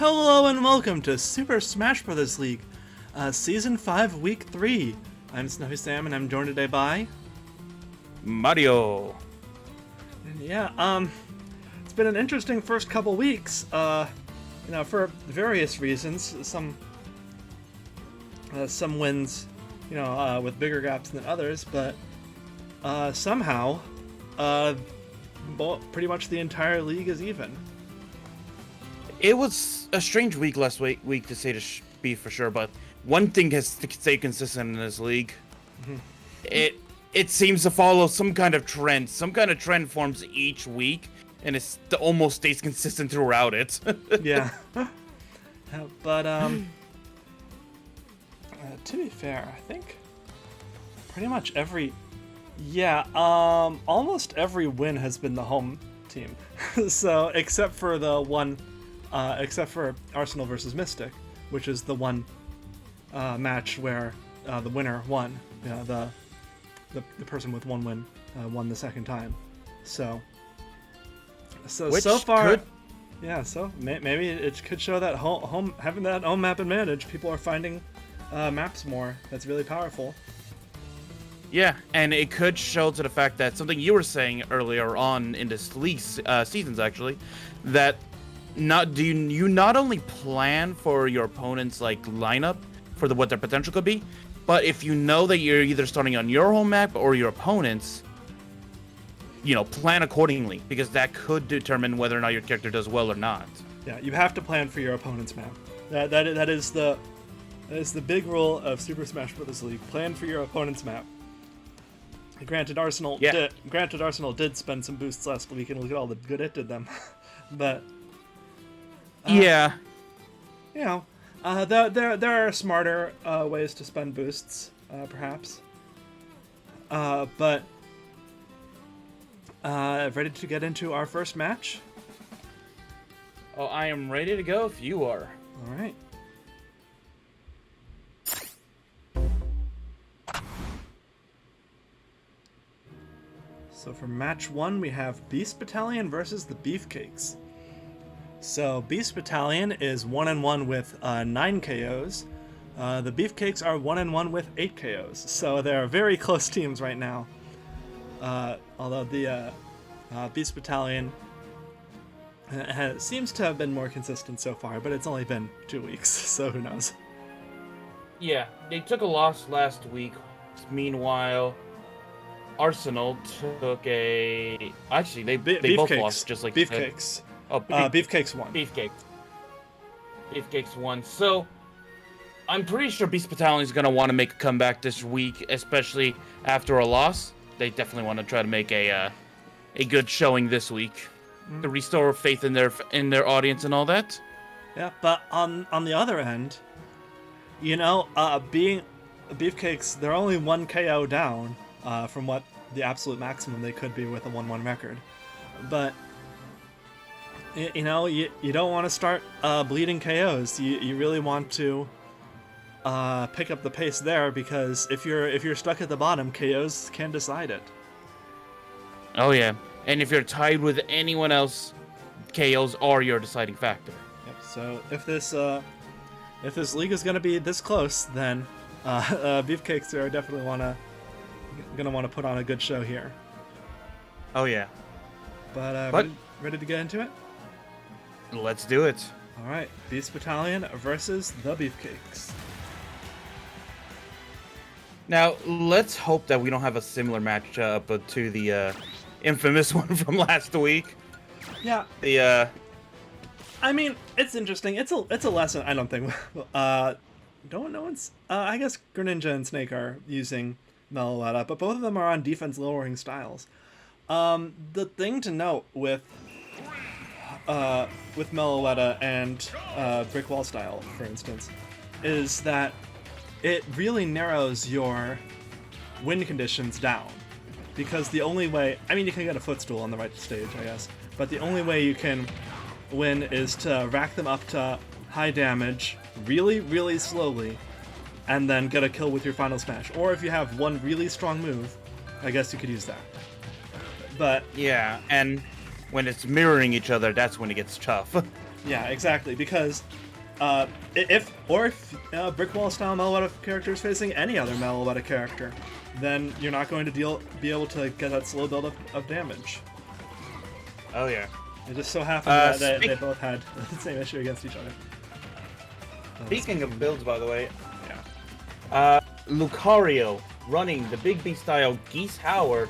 Hello and welcome to Super Smash Bros. League, Season 5, Week 3. I'm Snuffy Sam and I'm joined today by... Mario. And yeah, it's been an interesting first couple weeks, for various reasons. Some wins, with bigger gaps than others, but somehow, pretty much the entire league is even. It was a strange week last week to say be for sure, but one thing has to stay consistent in this league. Mm-hmm. It seems to follow some kind of trend. Some kind of trend forms each week, and it almost stays consistent throughout it. Yeah. But, to be fair, I think pretty much almost every win has been the home team. So, except for Arsenal versus Mystic, which is the one match where the winner won. The person with one win won the second time. So far, so maybe it could show that home having that home map advantage. People are finding maps more. That's really powerful. Yeah, and it could show to the fact that something you were saying earlier on in this league seasons actually, that you not only plan for your opponent's lineup for what their potential could be, but if you know that you're either starting on your home map or your opponent's, plan accordingly, because that could determine whether or not your character does well or not. Yeah, you have to plan for your opponent's map. That is the big rule of Super Smash Bros. League. Plan for your opponent's map. Granted, Arsenal did spend some boosts last week, and look at all the good it did them. But yeah. There are smarter ways to spend boosts, perhaps. But ready to get into our first match? Oh, I am ready to go if you are. All right. So for match 1, we have Beast Battalion versus the Beefcakes. So Beast Battalion is 1-1 with 9 KOs. The Beefcakes are 1-1 with 8 KOs. So they're very close teams right now. Although the Beast Battalion seems to have been more consistent so far, but it's only been 2 weeks, so who knows? Yeah, they took a loss last week. Meanwhile, Arsenal took a... Actually, they both lost, just like Beefcakes. Oh, Beefcakes won. Beefcakes won. So, I'm pretty sure Beast Battalion is going to want to make a comeback this week, especially after a loss. They definitely want to try to make a good showing this week to restore faith in their audience and all that. Yeah, but on the other end, being Beefcakes, they're only 1 KO down from what the absolute maximum they could be with a 1-1 record. But you don't want to start bleeding KOs. You really want to pick up the pace there, because if you're stuck at the bottom, KOs can decide it. Oh yeah, and if you're tied with anyone else, KOs are your deciding factor. Yep. So if this league is going to be this close, then Beefcakes are definitely gonna want to put on a good show here. Oh yeah. But ready to get into it? Let's do it. All right, Beast Battalion versus the Beefcakes. Now, let's hope that we don't have a similar matchup to the infamous one from last week. Yeah. I mean, it's interesting. It's a lesson. I don't think. I guess Greninja and Snake are using Meloetta, but both of them are on defense lowering styles. The thing to note with Meloetta and Brick Wall style, for instance, is that it really narrows your win conditions down. Because the only way... I mean, you can get a footstool on the right stage, I guess. But the only way you can win is to rack them up to high damage really, really slowly, and then get a kill with your final smash. Or if you have one really strong move, I guess you could use that. But... yeah, and when it's mirroring each other, that's when it gets tough. Yeah, exactly. Because if Brick Wall style Meloetta character is facing any other Meloetta character, then you're not going to be able to get that slow build of damage. Oh yeah. It just so happened that they both had the same issue against each other. Speaking of builds, by the way, Lucario running the Big B style Geese Howard,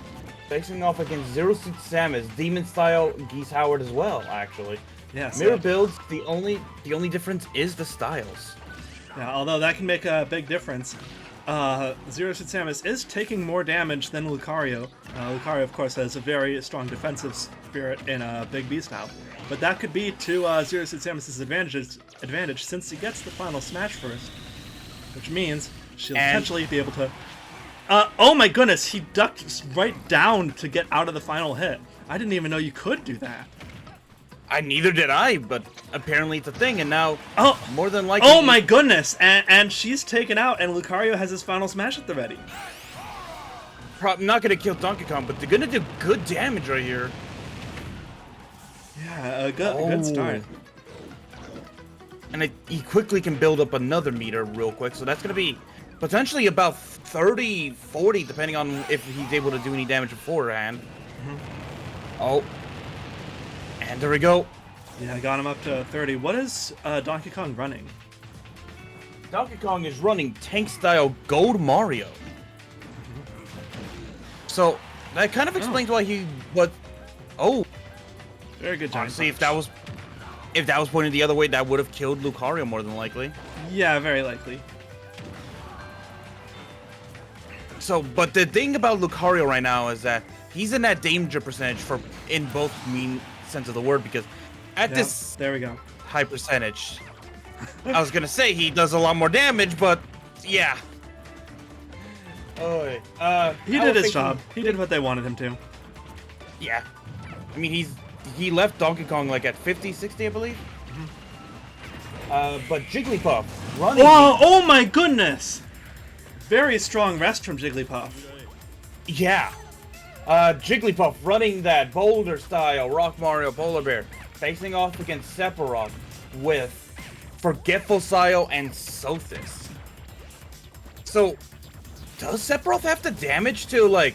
facing off against Zero Suit Samus Demon style Geese Howard as well. Actually, yeah. Mirror builds. The only difference is the styles. Yeah, although that can make a big difference. Zero Suit Samus is taking more damage than Lucario. Lucario, of course, has a very strong defensive spirit in Big B style, but that could be to Zero Suit Samus' advantage since he gets the final smash first, which means she'll potentially be able to. Oh my goodness, he ducked right down to get out of the final hit. I didn't even know you could do that. Neither did I, but apparently it's a thing, and now more than likely. Oh my goodness, and she's taken out, and Lucario has his final smash at the ready. Probably not gonna kill Donkey Kong, but they're gonna do good damage right here. Yeah, a good start. And he quickly can build up another meter real quick, so that's gonna be potentially about 30, 40, depending on if he's able to do any damage beforehand. Oh. And there we go. Yeah, I got him up to 30. What is Donkey Kong running? Donkey Kong is running tank-style Gold Mario. So, that kind of explains why he... Very good job. Honestly, if that was pointed the other way, that would have killed Lucario more than likely. Yeah, very likely. So, but the thing about Lucario right now is that he's in that danger percentage in both mean sense of the word, because at this there we go high percentage, I was gonna say he does a lot more damage, but yeah. He did his job. He did what they wanted him to. Yeah. I mean, he left Donkey Kong like at 50, 60, I believe. But Jigglypuff running. Whoa! Oh my goodness! Very strong rest from Jigglypuff. Yeah. Jigglypuff running that Boulder style Rock Mario Polar Bear, facing off against Sephiroth with Forgetful style and Sothis. So, does Sephiroth have the damage to, like,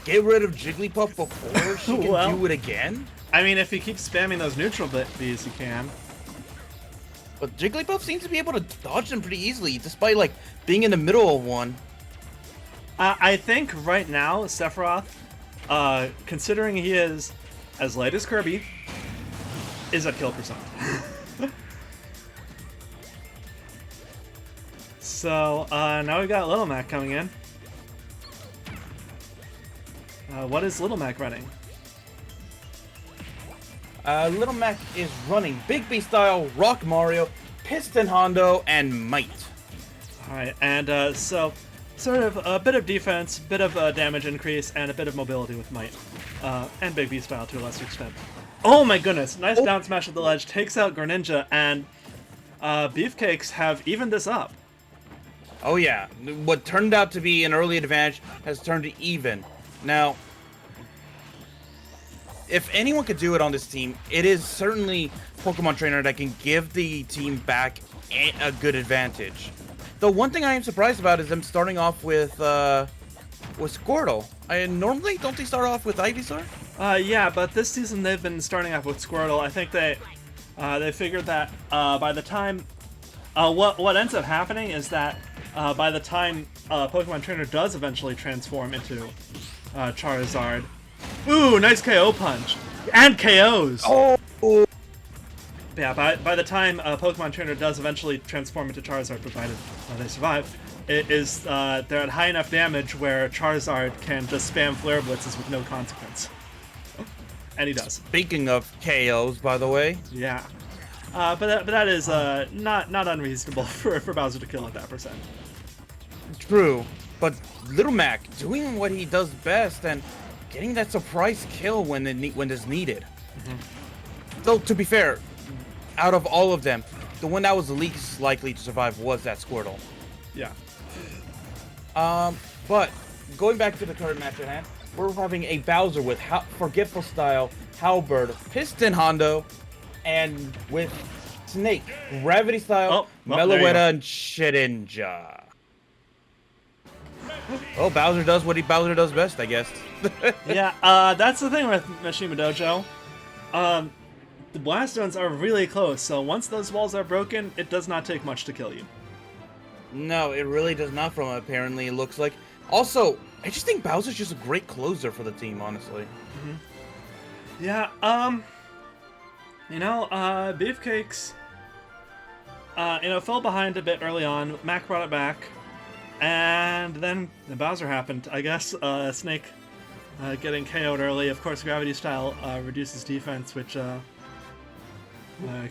get rid of Jigglypuff before she can do it again? I mean, if he keeps spamming those neutral bees, he can. But Jigglypuff seems to be able to dodge them pretty easily, despite, like, being in the middle of one. I think right now, Sephiroth, considering he is as light as Kirby, is at kill percent. So, now we've got Little Mac coming in. What is Little Mac running? Little Mac is running Big B style Rock Mario, Piston Hondo, and Might. Alright, and so sort of a bit of defense, bit of damage increase, and a bit of mobility with Might. And Big B style to a lesser extent. Oh my goodness, nice down smash at the ledge, takes out Greninja, and Beefcakes have evened this up. Oh yeah, what turned out to be an early advantage has turned to even. Now, if anyone could do it on this team, it is certainly Pokemon Trainer that can give the team back a good advantage. The one thing I am surprised about is them starting off with Squirtle. Normally, don't they start off with Ivysaur? Yeah, but this season they've been starting off with Squirtle. I think they figured that by the time what ends up happening is that by the time Pokemon Trainer does eventually transform into Charizard. Ooh, nice KO punch! And KOs! Oh! Yeah, by the time Pokemon Trainer does eventually transform into Charizard, provided they survive, they're at high enough damage where Charizard can just spam Flare Blitzes with no consequence. And he does. Speaking of KOs, by the way. Yeah. But that is not unreasonable for Bowser to kill at that percent. True, but Little Mac doing what he does best and getting that surprise kill when it's needed. So to be fair, out of all of them, the one that was the least likely to survive was that Squirtle. Yeah. But going back to the current match at hand, we're having a Bowser with Forgetful style Halberd, Piston Hondo, And with Snake, Gravity Style, Meloetta, and Shedinja. Oh, Bowser does what Bowser does best, I guess. Yeah, that's the thing with Mishima Dojo. The blast zones are really close, so once those walls are broken, it does not take much to kill you. No, it really does not from apparently it looks like. Also, I just think Bowser's just a great closer for the team, honestly. Yeah, Beefcakes, fell behind a bit early on. Mac brought it back, and then the Bowser happened. I guess Snake getting KO'd early. Of course, Gravity Style reduces defense, which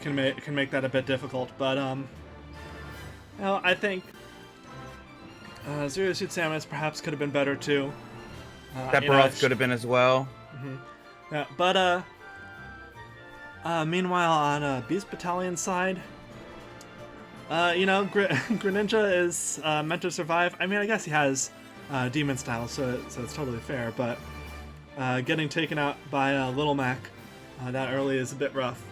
can make that a bit difficult. But I think Zero Suit Samus perhaps could have been better too. That Baroth could have been as well. Yeah, but meanwhile on Beast Battalion side, Greninja is meant to survive. I mean, I guess he has Demon Style, so it's totally fair. But getting taken out by Little Mac that early is a bit rough.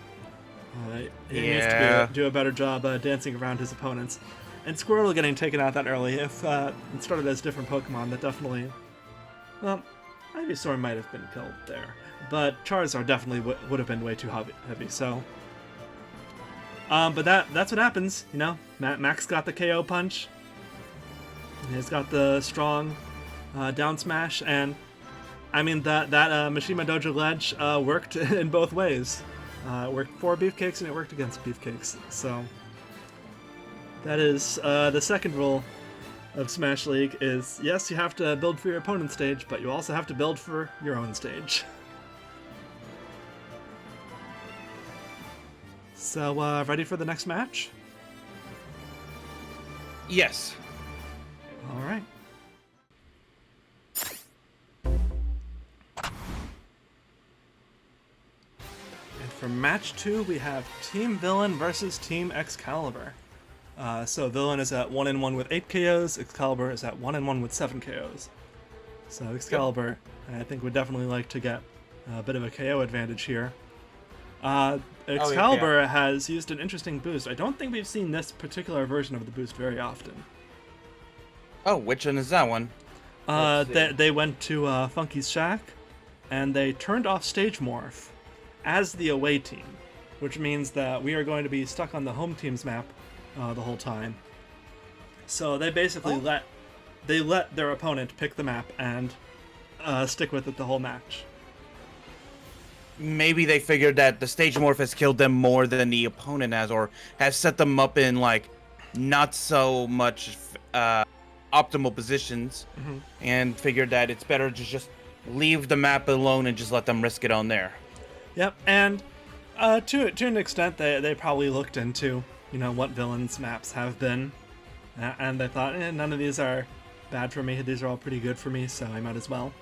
He needs to do a better job dancing around his opponents. And Squirtle getting taken out that early, if it started as different Pokemon, that definitely... Well, Ivysaur might have been killed there. But Charizard definitely would have been way too heavy, so... but that's what happens, Max got the KO punch. He's got the strong down smash, and... I mean, that Mishima Dojo ledge worked in both ways. It worked for Beefcakes, and it worked against Beefcakes, so... That is the second rule of Smash League is, yes, you have to build for your opponent's stage, but you also have to build for your own stage. So, ready for the next match? Yes. All right. And for match 2, we have Team Villain versus Team Excalibur. So Villain is at 1-1 with 8 KOs, Excalibur is at 1-1 with 7 KOs. So Excalibur, I think, would definitely like to get a bit of a KO advantage here. Excalibur has used an interesting boost. I don't think we've seen this particular version of the boost very often. Oh, which one is that one? They went to Funky's Shack, and they turned off Stage Morph as the away team, which means that we are going to be stuck on the home team's map the whole time. So they basically let their opponent pick the map and stick with it the whole match. Maybe they figured that the stage morph has killed them more than the opponent has, or has set them up in like not so much optimal positions, and figured that it's better to just leave the map alone and just let them risk it on there. Yep, and to an extent, they probably looked into what Villain's maps have been, and they thought, none of these are bad for me. These are all pretty good for me, so I might as well.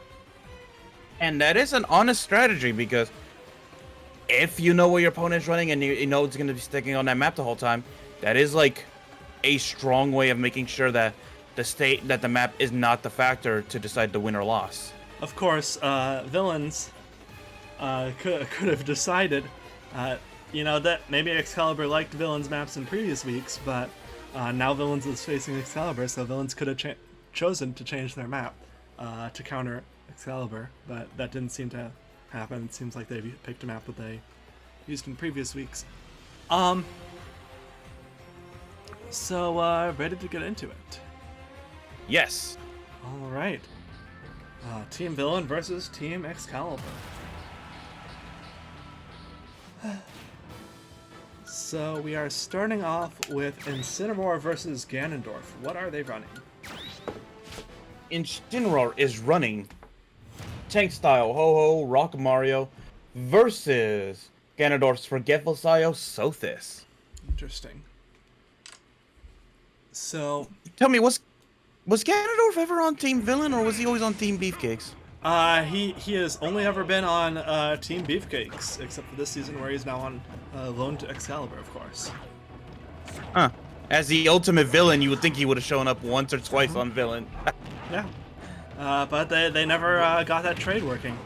And that is an honest strategy, because if you know where your opponent's running and you know it's going to be sticking on that map the whole time, that is like a strong way of making sure that the map is not the factor to decide the win or loss. Of course, Villains could have decided that maybe Excalibur liked Villains maps in previous weeks, but now Villains is facing Excalibur, so Villains could have chosen to change their map to counter Excalibur, but that didn't seem to happen. It seems like they picked a map that they used in previous weeks. So, ready to get into it? Yes. All right. Team Villain versus Team Excalibur. So we are starting off with Incineroar versus Ganondorf. What are they running? Incineroar is running Tank Style Ho-Ho Rock Mario versus Ganondorf's Forgetful Style Sothis. Interesting. So tell me, was Ganondorf ever on Team Villain, or was he always on Team Beefcakes? He has only ever been on Team Beefcakes, except for this season where he's now on loan to Excalibur, of course. Huh. As the ultimate villain, you would think he would have shown up once or twice on Villain. Yeah. But they never got that trade working.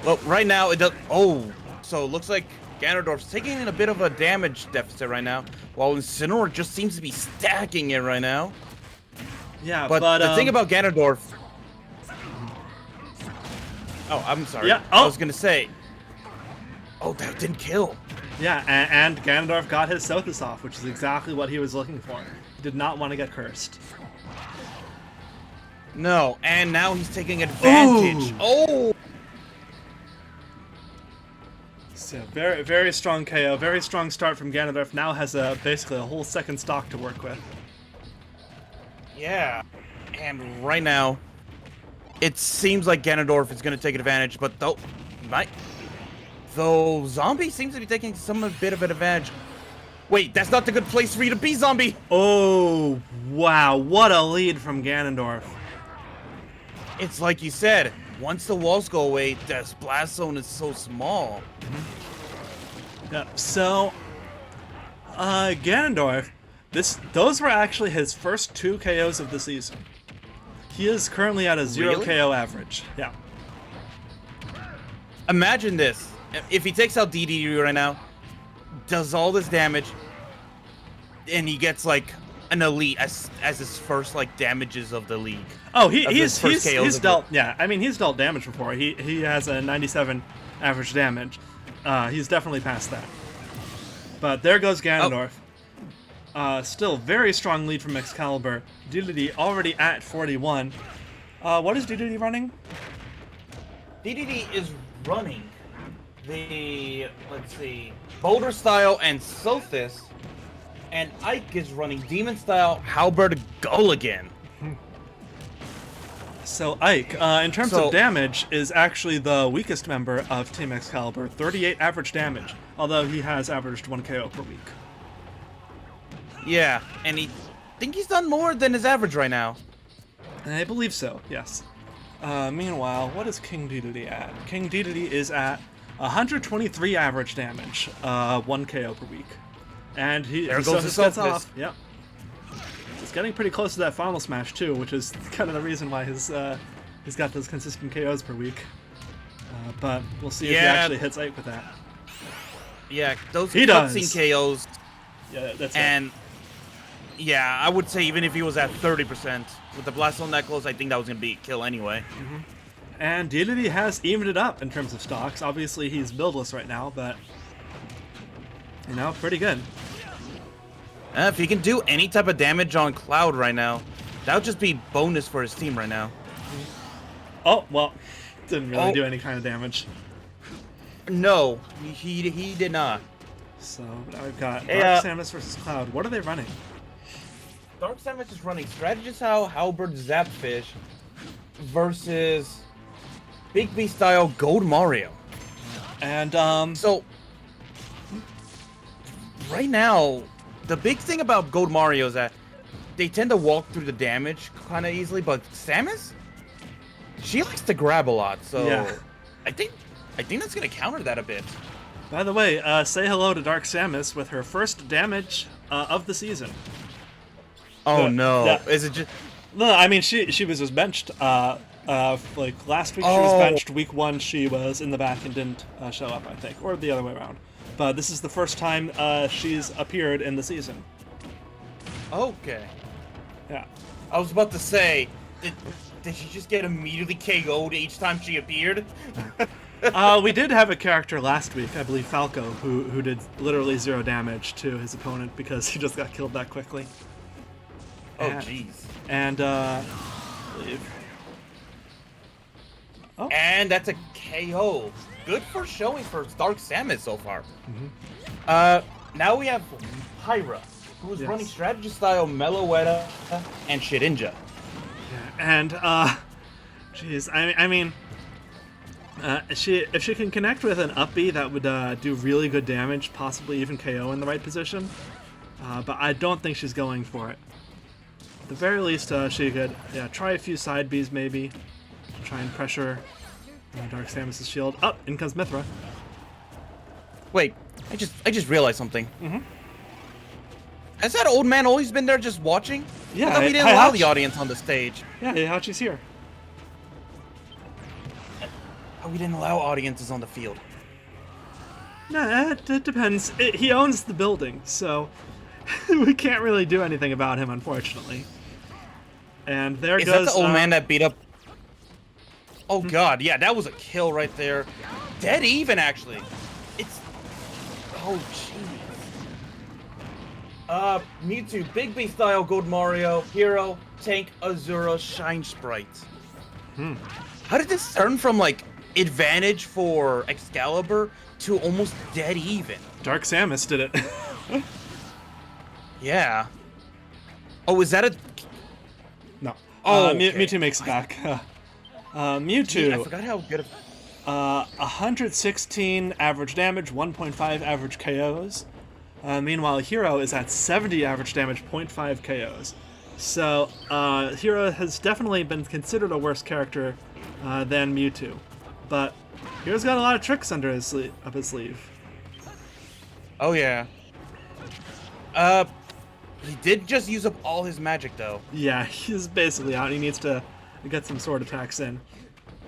Well, right now it does. Oh, so it looks like Ganondorf's taking a bit of a damage deficit right now, while Incineroar just seems to be stacking it right now. Yeah, but the thing about Ganondorf. Oh, I'm sorry. Yeah. I was gonna say. Oh, that didn't kill. Yeah, and Ganondorf got his Sothis off, which is exactly what he was looking for. He did not want to get cursed. No, and now he's taking advantage. Ooh. Oh! So very, very strong KO, very strong start from Ganondorf. Now has basically a whole second stock to work with. Yeah, and right now, it seems like Ganondorf is going to take advantage, but though Zombie seems to be taking a bit of an advantage. Wait, that's not the good place for you to be, Zombie! Oh, wow, what a lead from Ganondorf. It's like you said, once the walls go away, this blast zone is so small. Yeah, so, Ganondorf, those were actually his first 2 KOs of the season. He is currently at a 0 Really? KO average. Yeah. Imagine this. If he takes out DDD right now, does all this damage, and he gets like an elite as his first like damages of the league. Oh, he's dealt. The... Yeah, I mean he's dealt damage before. He has a 97 average damage. He's definitely past that. But there goes Ganondorf. Still very strong lead from Excalibur. DDD already at 41. What is DDD running? DDD is running the, let's see, Boulder Style and Sothis, and Ike is running Demon Style Halberd Gulligan. So Ike, in terms of damage, is actually the weakest member of Team Excalibur. 38 average damage, although he has averaged 1 KO per week. Yeah, and I think he's done more than his average right now. I believe so, yes. Meanwhile, what is King Dedede at? King Dedede is at 123 average damage, 1 KO per week. And he there so goes his the gets off. Yep. It's getting pretty close to that final smash too, which is kind of the reason why he's got those consistent KOs per week. But we'll see if he actually hits Ike with that. Yeah, those cutscene KOs. Yeah, that's and yeah, I would say even if he was at 30% with the Blast Zone that close, I think that was gonna be a kill anyway. Mm-hmm. And Dedede has evened it up in terms of stocks. Obviously, he's buildless right now, but you know, pretty good. If he can do any type of damage on Cloud right now, that would just be bonus for his team right now. Oh well, didn't really do any kind of damage. No, he did not. So now we've got Dark Samus versus Cloud. What are they running? Dark Samus is running Strategist Halberd Zapfish versus Big B style Gold Mario. And so right now, the big thing about Gold Mario is that they tend to walk through the damage kind of easily, but Samus, she likes to grab a lot. So yeah. I think that's gonna counter that a bit. By the way, say hello to Dark Samus with her first damage of the season. Oh no! Is it just? No, I mean she was just benched. Like last week she was benched. Week 1 she was in the back and didn't show up, I think, or the other way around. But this is the first time she's appeared in the season. Okay. Yeah. I was about to say, did she just get immediately KO'd each time she appeared? We did have a character last week, I believe Falco, who did literally 0 damage to his opponent because he just got killed that quickly. Oh jeez. And I believe. Oh. And that's a KO. Good for showing for Dark Samus so far. Mm-hmm. Now we have Pyra, who is running strategy style Meloetta and Shedinja. Yeah, and jeez, I mean, if she can connect with an up B, that would do really good damage, possibly even KO in the right position. But I don't think she's going for it. At the very least, she could try a few side Bs maybe, try and pressure Dark Samus' shield. Up, in comes Mithra. Wait, I just realized something. Mm-hmm. Has that old man always been there just watching? Yeah, I thought we didn't allow the audience on the stage. Yeah, Heihachi's here. Oh, we didn't allow audiences on the field. Nah, it depends. He owns the building, so we can't really do anything about him, unfortunately. And there Is goes... that the old man that beat up... Oh, God. Yeah, that was a kill right there. Dead even, actually. It's... Oh, jeez. Mewtwo, Big B style, Gold Mario, Hero, Tank, Azura, Shine Sprite. How did this turn from, like, advantage for Excalibur to almost dead even? Dark Samus did it. Yeah. Oh, is that a... No. Oh, okay. Mewtwo makes it back. Mewtwo. I forgot how good of... 116 average damage, 1.5 average KOs. Meanwhile, Hero is at 70 average damage, 0.5 KOs. So, Hero has definitely been considered a worse character than Mewtwo. But Hero's got a lot of tricks under his up his sleeve. Oh, yeah. He did just use up all his magic, though. Yeah, he's basically out. He needs to get some sword attacks in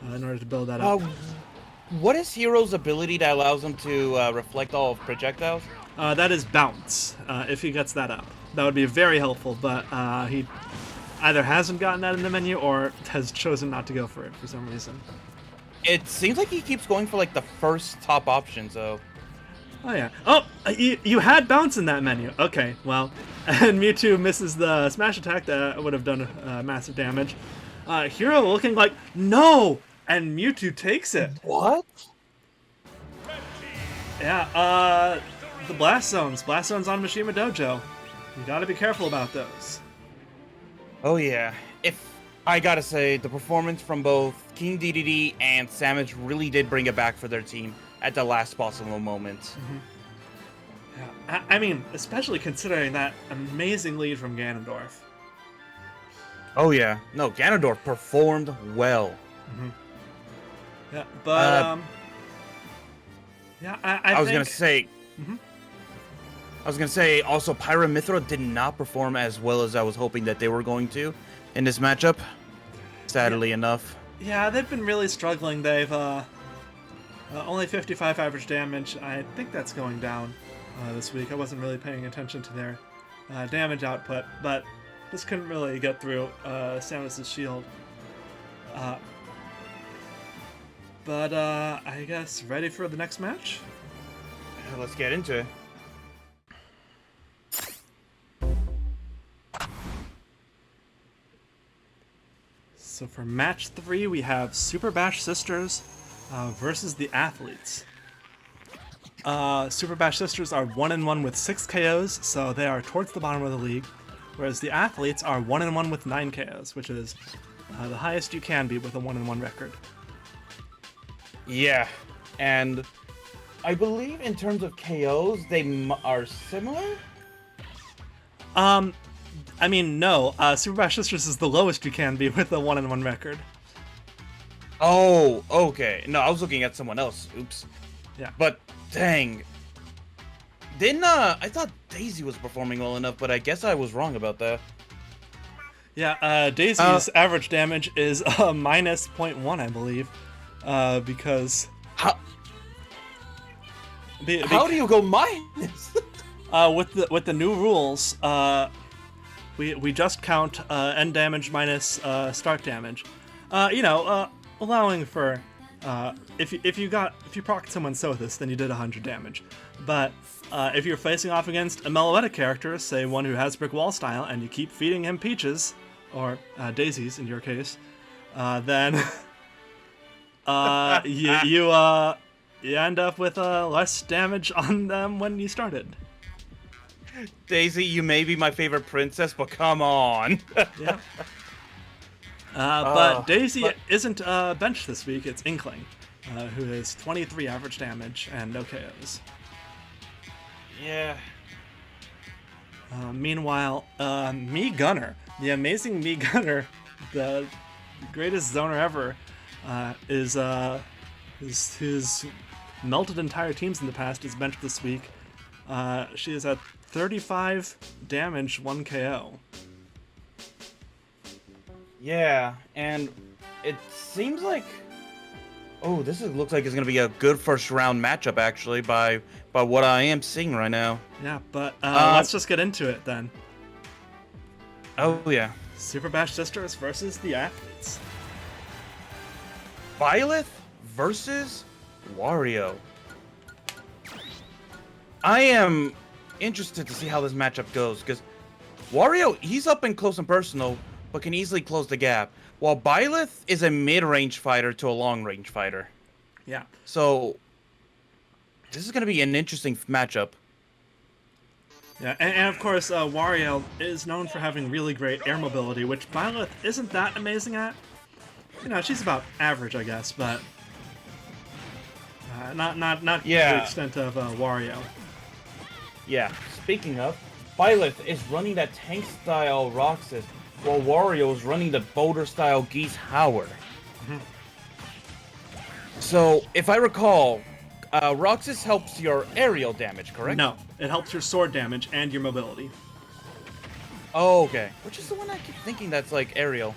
order to build that up. What is Hero's ability that allows him to reflect all of projectiles? That is Bounce, if he gets that up. That would be very helpful, but he either hasn't gotten that in the menu or has chosen not to go for it for some reason. It seems like he keeps going for, like, the first top option, so... Oh, yeah. Oh, you had Bounce in that menu. Okay, well, and Mewtwo misses the smash attack that would have done massive damage. Hero looking like, no! And Mewtwo takes it. What? Yeah, the Blast Zones. Blast Zones on Mishima Dojo. You gotta be careful about those. Oh, yeah. If I gotta say, the performance from both King DDD and Samus really did bring it back for their team at the last possible moment. Mm-hmm. Yeah, I mean, especially considering that amazing lead from Ganondorf. Oh, yeah. No, Ganondorf performed well. Mm-hmm. Yeah, but, yeah, I was think... gonna say... Mm-hmm. I was gonna say, also, Pyramithra did not perform as well as I was hoping that they were going to in this matchup, sadly enough. Yeah, they've been really struggling. They've, only 55 average damage. I think that's going down this week. I wasn't really paying attention to their damage output, but this couldn't really get through Samus' shield. But I guess ready for the next match? Let's get into it. So for match 3, we have Super Bash Sisters versus the Athletes. Super Bash Sisters are 1-1 with 6 KOs, so they are towards the bottom of the league, whereas the Athletes are 1-1 with 9 KOs, which is the highest you can be with a 1-1 record. Yeah, and I believe in terms of KOs, they are similar? I mean, no. Super Bash Sisters is the lowest you can be with a 1-1 record. Oh, okay. No, I was looking at someone else. Oops. Yeah. But, dang. I thought Daisy was performing well enough, but I guess I was wrong about that. Yeah, Daisy's average damage is minus 0.1, I believe. Because... How do you go minus? With the new rules, we just count end damage minus start damage. Allowing for if you proc someone Sothis, then you did 100 damage. But if you're facing off against a Meloetta character, say one who has Brick Wall style, and you keep feeding him peaches or daisies in your case, then you end up with less damage on them when you started. Daisy, you may be my favorite princess, but come on. Yeah. But Daisy isn't benched this week. It's Inkling, who has 23 average damage and no KOs. Yeah. Meanwhile, Mii Gunner, the amazing Mii Gunner, the greatest zoner ever, who's melted entire teams in the past, is benched this week. She is at 35 damage, 1 KO. Yeah, and it seems like... Oh, looks like it's gonna be a good first round matchup actually by what I am seeing right now. Yeah, but let's just get into it then. Oh yeah. Super Bash Sisters versus the Athletes. Byleth versus Wario. I am interested to see how this matchup goes because Wario, he's up in close and personal, but can easily close the gap. While Byleth is a mid-range fighter to a long-range fighter. Yeah. So this is going to be an interesting matchup. Yeah, and of course, Wario is known for having really great air mobility, which Byleth isn't that amazing at. You know, she's about average, I guess, but not to the extent of Wario. Yeah. Speaking of, Byleth is running that tank-style Roxas, while Wario is running the boulder-style Geese Howard. So, if I recall, Roxas helps your aerial damage, correct? No, it helps your sword damage and your mobility. Oh, okay. Which is the one I keep thinking that's like aerial?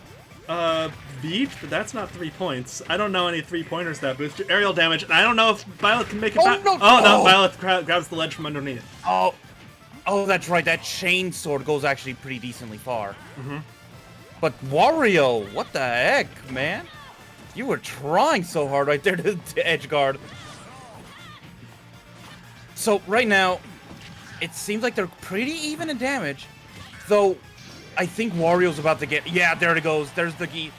Beach, but that's not 3 points. I don't know any 3-pointers that boost your aerial damage, and I don't know if Byleth can make it back. No. Oh, no, Byleth grabs the ledge from underneath. Oh, that's right. That chain sword goes actually pretty decently far. But Wario, what the heck, man? You were trying so hard right there to edge guard. So right now, it seems like they're pretty even in damage, though. I think Wario's about to get. Yeah, there it goes. There's the Geese.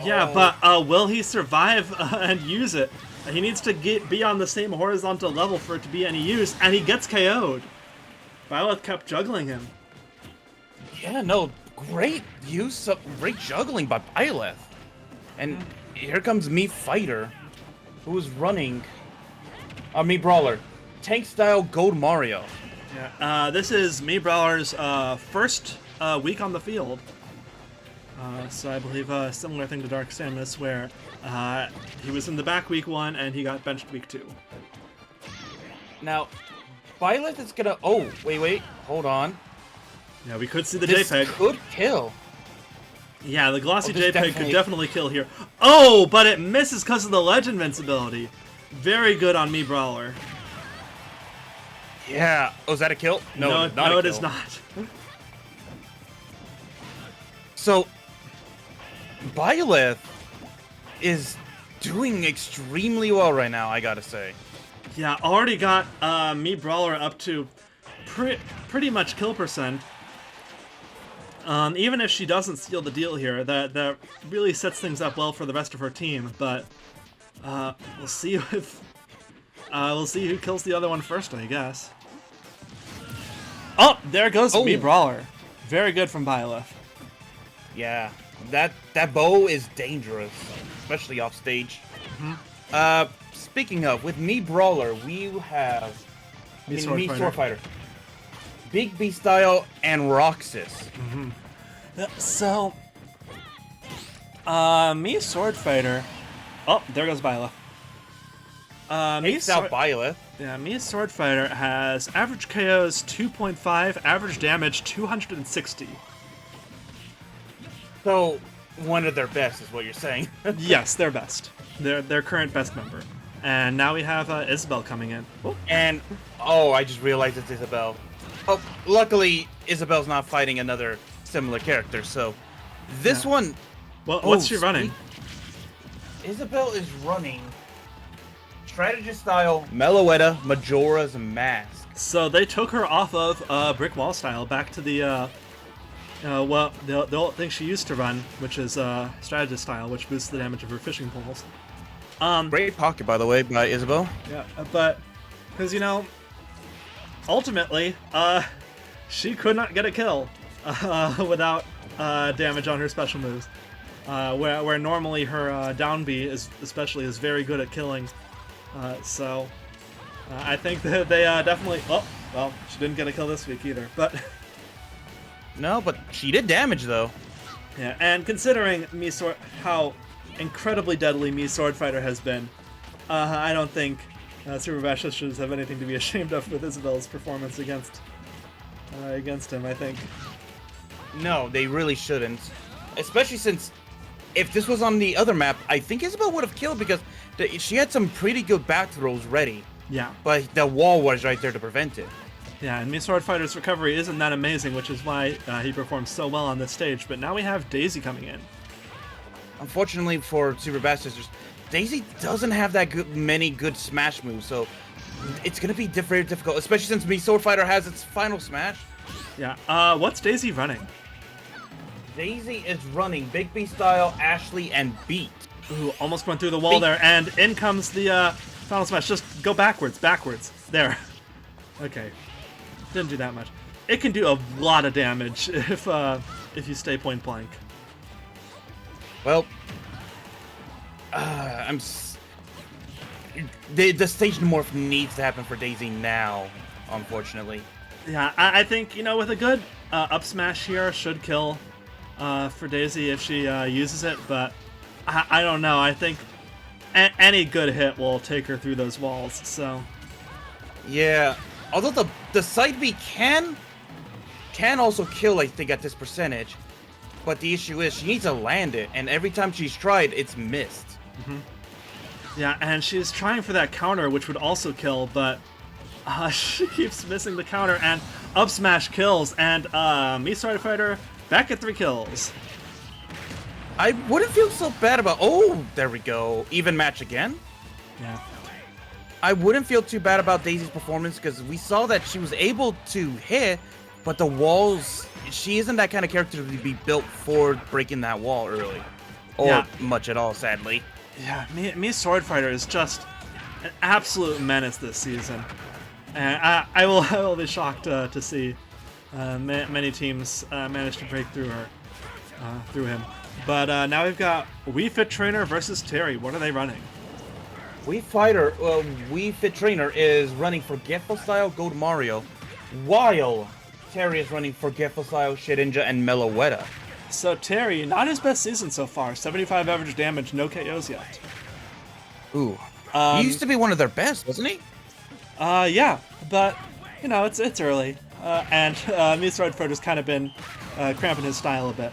Yeah, but will he survive and use it? He needs to be on the same horizontal level for it to be any use, and he gets KO'd. Byleth kept juggling him. Yeah, no, great juggling by Byleth. And here comes Me Fighter, who's running. Me Brawler, tank style Gold Mario. Yeah, this is Me Brawler's first week on the field. So I believe a similar thing to Dark Samus, where he was in the back week 1 and he got benched week 2. Now, Byleth is gonna. Oh, wait, hold on. Yeah, we could see the This JPEG. could kill. Yeah, the glossy this JPEG could definitely kill here. Oh, but it misses because of the ledge invincibility. Very good on Me Brawler. Yeah. Oh, is that a kill? No, it is not. So, Byleth is doing extremely well right now, I gotta say. Yeah, already got Me Brawler up to pretty much kill percent. Even if she doesn't seal the deal here, that really sets things up well for the rest of her team. But we'll see who kills the other one first, I guess. Oh, there goes Me Brawler. Very good from Byleth. Yeah, that bow is dangerous, especially off stage. Speaking of, with Me Brawler, we have Me Sword Fighter, Big B Style, and Roxas. So, Me Sword Fighter. Oh, there goes Byleth. Takes out Byleth. Yeah, Me Sword Fighter has average KOs 2.5, average damage 260. So, one of their best is what you're saying. Yes, they're best. They're their current best member. And now we have Isabelle coming in. Oh. And, I just realized it's Isabelle. Oh, luckily, Isabelle's not fighting another similar character, so this one... Well, what's she running? Isabelle is running strategist style Meloetta Majora's Mask. So they took her off of Brick Wall style back to the the old thing she used to run, which is strategist style, which boosts the damage of her fishing poles. Great pocket, by the way, by Isabelle. Yeah, but because ultimately, she could not get a kill without damage on her special moves. Where normally her down B is very good at killing. So I think that they definitely. Oh, well, she didn't get a kill this week either, but. No, but she did damage though. Yeah, and considering how incredibly deadly Me Sword Fighter has been, I don't think Super Bash Sisters have anything to be ashamed of with Isabelle's performance against him. I think. No, they really shouldn't, especially since if this was on the other map, I think Isabel would have killed because she had some pretty good back throws ready. Yeah. But the wall was right there to prevent it. Yeah, and Sword Fighter's recovery isn't that amazing, which is why he performs so well on this stage. But now we have Daisy coming in. Unfortunately for Super Bass Sisters, Daisy doesn't have that many good smash moves, so it's gonna be very difficult, especially since Me Sword Fighter has its final smash. Yeah. What's Daisy running? Daisy is running Big B style, Ashley, and Beat. Ooh, almost went through the wall there, and in comes the final smash. Just go backwards. There. Okay. Didn't do that much. It can do a lot of damage if you stay point blank. Well, the stage morph needs to happen for Daisy now, unfortunately. Yeah, I think, with a good up smash here should kill for Daisy if she uses it, but I don't know. I think any good hit will take her through those walls, so... Yeah, although the side B can also kill, I think, at this percentage, but the issue is she needs to land it, and every time she's tried, it's missed. Mm-hmm. Yeah, and she's trying for that counter, which would also kill, but she keeps missing the counter, and up smash kills, and Me Sword Fighter back at 3 kills. I wouldn't feel so bad about... Oh, there we go. Even match again? Yeah. I wouldn't feel too bad about Daisy's performance because we saw that she was able to hit, but the walls... She isn't that kind of character to be built for breaking that wall early. Or much at all, sadly. Yeah, Me Sword Fighter is just an absolute menace this season. And I will be shocked to see many teams manage to break through him. But now we've got Wii Fit Trainer versus Terry. What are they running? Wii Fit Trainer is running Forgetful Style Gold Mario, while Terry is running Forgetful Style Shedinja and Meloetta. So Terry, not his best season so far. 75 average damage, no KOs yet. Ooh. He used to be one of their best, wasn't he? Yeah, but, it's early. And Me Sword Fighter's kind of been cramping his style a bit.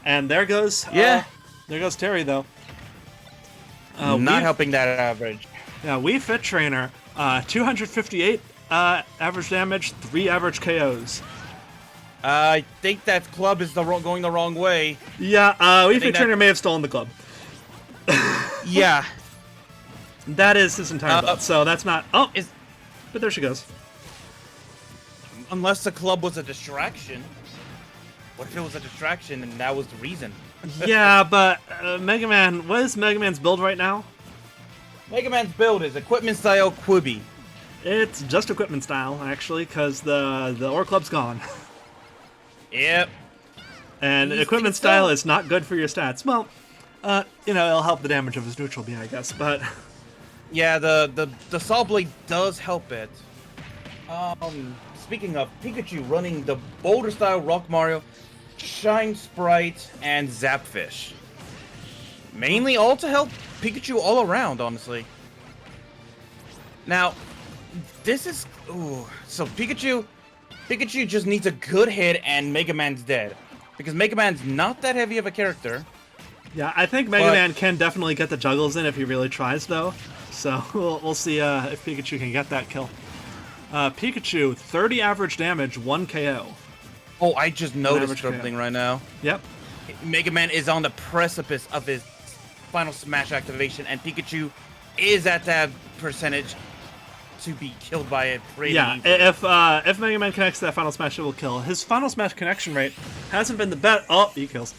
And there goes... there goes Terry, though. Not helping that average. Yeah, Wii Fit Trainer, 258 average damage, 3 average KOs. I think that club is going the wrong way. Yeah, Wii Fit Trainer may have stolen the club. Yeah. That is his entire build, so that's not... Oh, but there she goes. Unless the club was a distraction. What if it was a distraction and that was the reason? Yeah, but Mega Man... What is Mega Man's build right now? Mega Man's build is Equipment Style Quibi. It's just Equipment Style, actually, because the Ore Club's gone. Yep. And Equipment Style is not good for your stats. Well, it'll help the damage of his neutral B, I guess, but... Yeah, the Saw Blade does help it. Speaking of, Pikachu running the Boulder Style Rock Mario, Shine Sprite, and Zapfish. Mainly all to help Pikachu all around, honestly. Now, this is... Ooh, so Pikachu just needs a good hit and Mega Man's dead. Because Mega Man's not that heavy of a character. Yeah, I think Mega Man can definitely get the juggles in if he really tries, though. So we'll see if Pikachu can get that kill. Pikachu, 30 average damage, 1 KO. Oh, I just noticed something right now. Yep. Mega Man is on the precipice of his final smash activation, and Pikachu is at that percentage to be killed by it pretty easily. If Mega Man connects to that final smash, it will kill. His final smash connection rate hasn't been the best. Oh, he kills.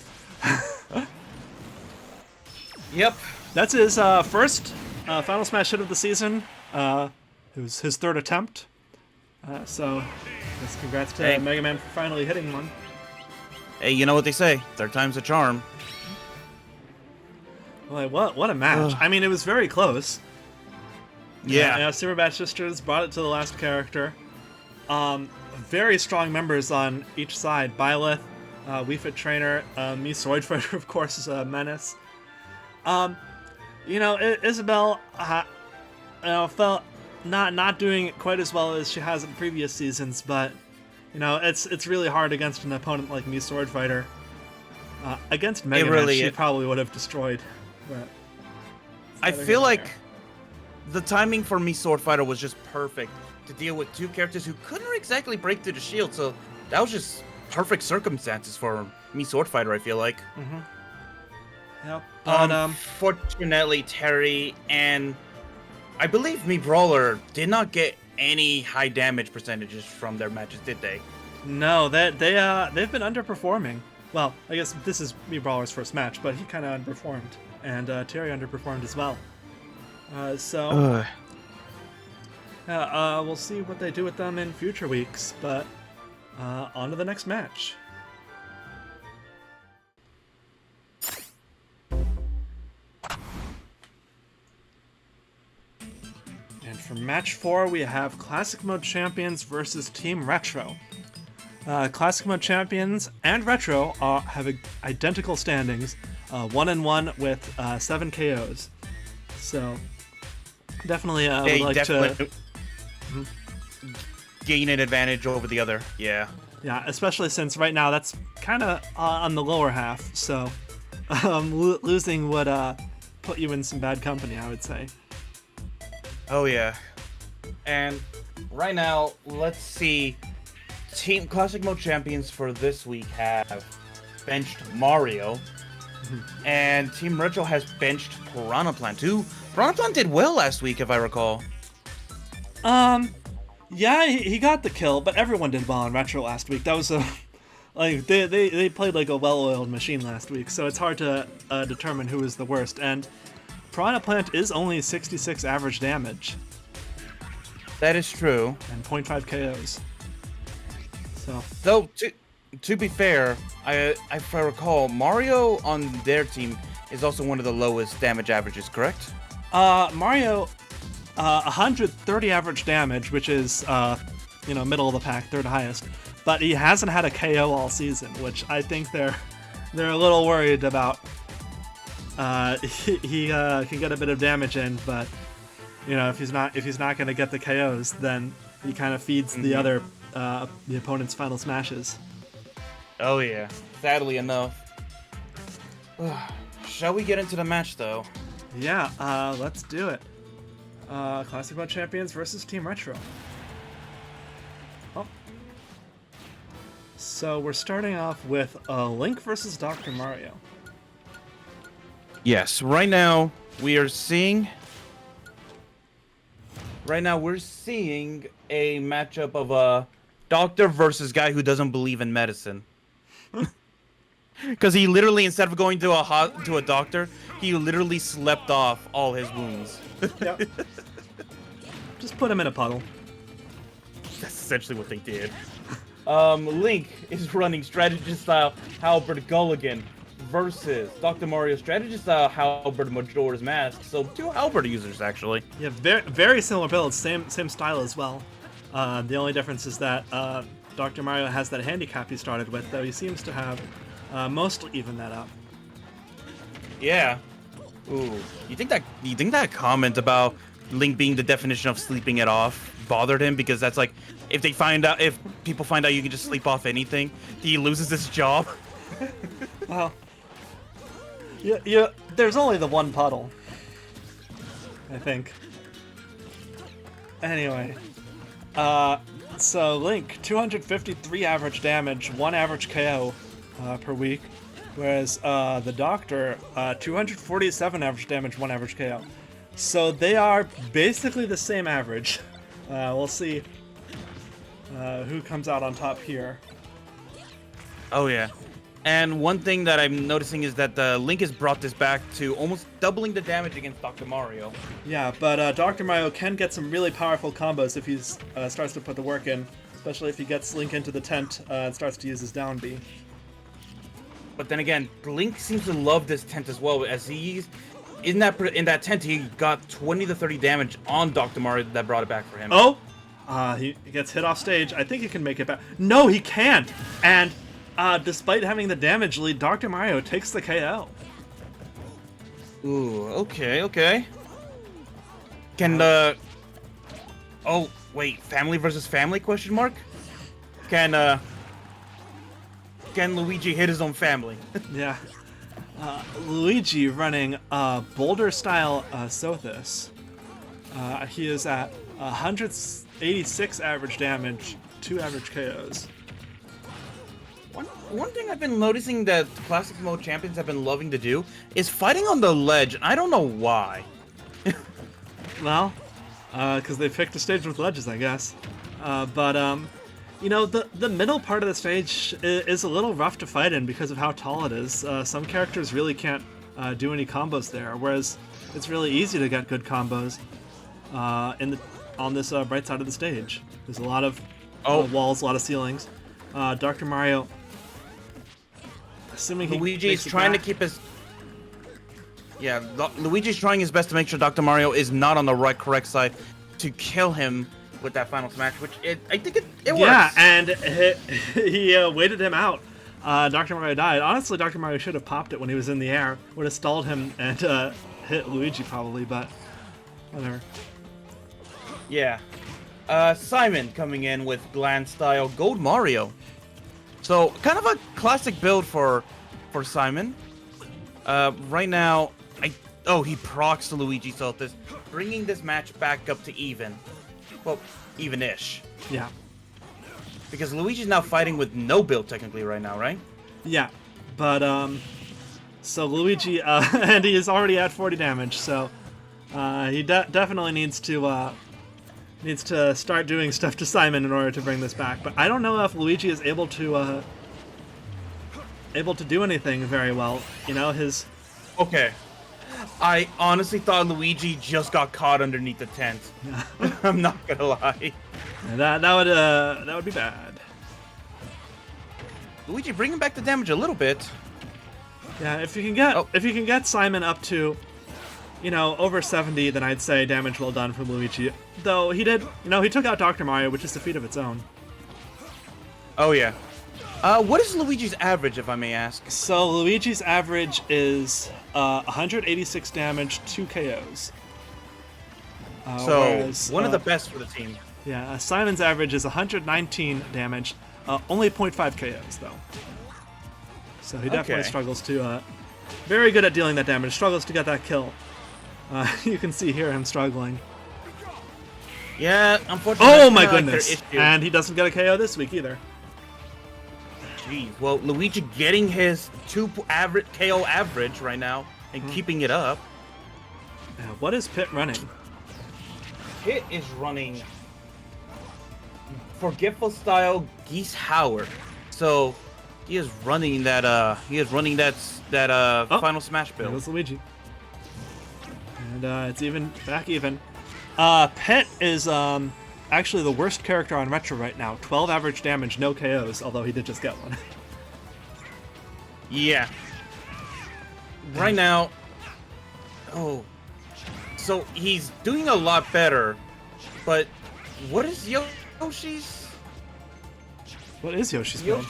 Yep. That's his first final smash hit of the season. It was his 3rd attempt. So, yes, congrats to Mega Man for finally hitting one. Hey, you know what they say? 3rd time's a charm. Like, what a match. I mean, it was very close. Yeah. Super Batch Sisters brought it to the last character. Very strong members on each side. Byleth, Wii Fit Trainer, Me Sword Fighter, of course, is a menace. Isabel, felt not doing quite as well as she has in previous seasons, but it's really hard against an opponent like Me Sword Fighter. Against Mega Man, really she is. probably would have destroyed. But I neither feel here nor like there. the timing for me Sword Fighter was just perfect to deal with two characters who couldn't exactly break through the shield, so that was just perfect circumstances for me Sword Fighter, I feel like. Yep. But Fortunately, Terry and I believe me Brawler did not get any high damage percentages from their matches, did they? no, they've been underperforming. Well, I guess this is me Brawler's first match, but he kind of underperformed, and Terry underperformed as well. So we'll see what they do with them in future weeks. But on to the next match. And for match 4, we have Classic Mode Champions versus Team Retro. Classic Mode Champions and Retro have identical standings, 1-1 with 7 KOs. So definitely They would like definitely to gain an advantage over the other. Yeah. Yeah, especially since right now that's kind of on the lower half. So losing would put you in some bad company, I would say. Oh yeah. And right now, let's see. Team Classic Mode Champions for this week have benched Mario, and Team Retro has benched Piranha Plant too. Piranha Plant did well last week, if I recall. Yeah, he got the kill, but everyone did well on Retro last week. That was a like they played like a well-oiled machine last week, so it's hard to determine who is the worst. And Piranha Plant is only 66 average damage That is true. and 0.5 KOs. So Though to be fair, if I recall, Mario on their team is also one of the lowest damage averages, correct? Mario, 130 average damage, which is middle of the pack, third highest. But he hasn't had a KO all season, which I think they're a little worried about. He can get a bit of damage in, but if he's not going to get the KOs, then he kind of feeds the other the opponent's final smashes. Oh yeah, sadly enough. Shall we get into the match though? Yeah, let's do it. Classic Mode Champions versus Team Retro. Oh. So we're starting off with Link versus Dr. Mario. Yes, right now we're seeing a matchup of a doctor versus guy who doesn't believe in medicine. Because he literally, instead of going to a doctor, he literally slept off all his wounds. Yep. Just put him in a puddle. That's essentially what they did. Link is running strategy style Halberd Gulligan versus Dr. Mario strategy style Halberd Majora's Mask. So two Halberd users actually. Yeah, very very similar builds, same style as well. The only difference is that Dr. Mario has that handicap he started with, though he seems to have mostly evened that up. Yeah. Ooh. You think that comment about Link being the definition of sleeping it off bothered him? Because that's like, if people find out you can just sleep off anything, he loses his job. Well, there's only the one puddle, I think. Anyway, so Link, 253 average damage, 1 average KO per week, whereas the Doctor, 247 average damage, 1 average KO. So they are basically the same average. We'll see who comes out on top here. Oh yeah. And one thing that I'm noticing is that Link has brought this back to almost doubling the damage against Dr. Mario. Yeah, but Dr. Mario can get some really powerful combos if he starts to put the work in, especially if he gets Link into the tent and starts to use his down B. But then again, Link seems to love this tent as well, as he's in that tent he got 20 to 30 damage on Dr. Mario that brought it back for him. Oh, he gets hit off stage. I think he can make it back. No, he can't. And despite having the damage lead, Dr. Mario takes the KO. Ooh, okay. Can oh wait, family versus family question mark? Can can Luigi hit his own family? Yeah. Luigi running Boulder-style Sothis. He is at 186 average damage, 2 average KOs. One thing I've been noticing that Classic Mode champions have been loving to do is fighting on the ledge, and I don't know why. Well, because they picked a stage with ledges, I guess. But you know, the middle part of the stage is a little rough to fight in because of how tall it is. Some characters really can't do any combos there, whereas it's really easy to get good combos on this right side of the stage. There's a lot of walls, a lot of ceilings. Dr. Mario, assuming Luigi's trying to keep his... Yeah, Luigi's trying his best to make sure Dr. Mario is not on the correct side to kill him with that final smash, which I think it works. Yeah, and he waited him out. Dr. Mario died. Honestly, Dr. Mario should have popped it when he was in the air. Would have stalled him and hit Luigi probably, but whatever. Yeah. Simon coming in with Gland style Gold Mario. So kind of a classic build for Simon. Right now, he procs to Luigi Sothis, bringing this match back up to even. Well, even-ish. Yeah. Because Luigi's now fighting with no build technically right now, right? Yeah, but so Luigi and he is already at 40 damage, so he definitely needs to start doing stuff to Simon in order to bring this back. But I don't know if Luigi is able to do anything very well. You know, his... Okay. I honestly thought Luigi just got caught underneath the tent. I'm not gonna lie. Yeah, that would be bad. Luigi bringing back the damage a little bit. Yeah, if you can get Simon up to, you know, over 70, then I'd say damage well done from Luigi. Though he did, you know, he took out Dr. Mario, which is a feat of its own. Oh yeah. What is Luigi's average, if I may ask? So Luigi's average is 186 damage, 2 KOs. So one of the best for the team. Yeah, Simon's average is 119 damage, only 0.5 KOs though. So he definitely struggles to. Very good at dealing that damage. Struggles to get that kill. You can see here him struggling. Yeah, unfortunately. Oh my goodness! And he doesn't get a KO this week either. Jeez. Well, Luigi getting his 2 average KO average right now and keeping it up. Yeah, what is Pit running? Pit is running forgetful style Geese Howard. So he is running that final smash build. There goes Luigi. And it's back even. Pit is actually the worst character on Retro right now. 12 average damage, no KOs, although he did just get one. Yeah. Right now, so he's doing a lot better, but what is Yoshi's? What is Yoshi's build?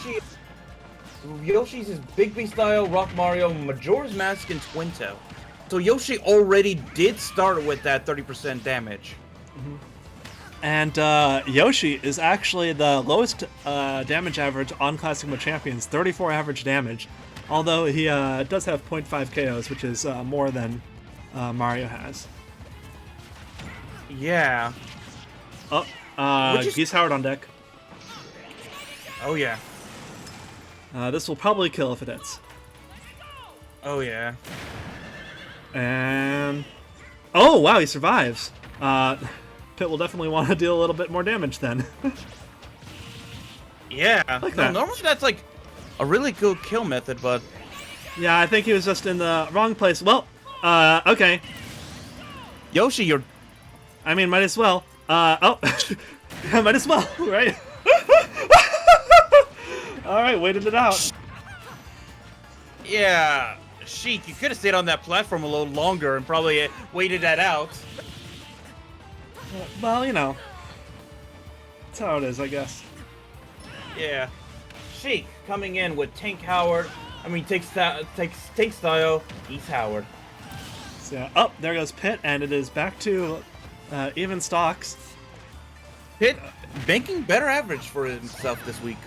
Yoshi's is Big B style, Rock Mario, Majora's Mask, and Twin Tail. So Yoshi already did start with that 30% damage. Mm-hmm. And Yoshi is actually the lowest damage average on Classic Mode Champions, 34 average damage. Although he does have 0.5 KOs, which is more than Mario has. Yeah. Geese Howard on deck. Oh yeah. This will probably kill if it hits. Oh yeah. And... oh wow, he survives. Pit will definitely want to deal a little bit more damage then. Yeah. Like that. Normally that's like a really good kill method, but... yeah, I think he was just in the wrong place. Well, okay. Yoshi, you're... I mean, might as well. Yeah, might as well, right? Alright, waited it out. Yeah. Sheik, you could have stayed on that platform a little longer and probably waited that out. Well, you know. That's how it is, I guess. Yeah. Sheik coming in with Tank Howard. I mean, Tank style, Geese Howard. So, yeah. There goes Pit, and it is back to even stocks. Pit making better average for himself this week.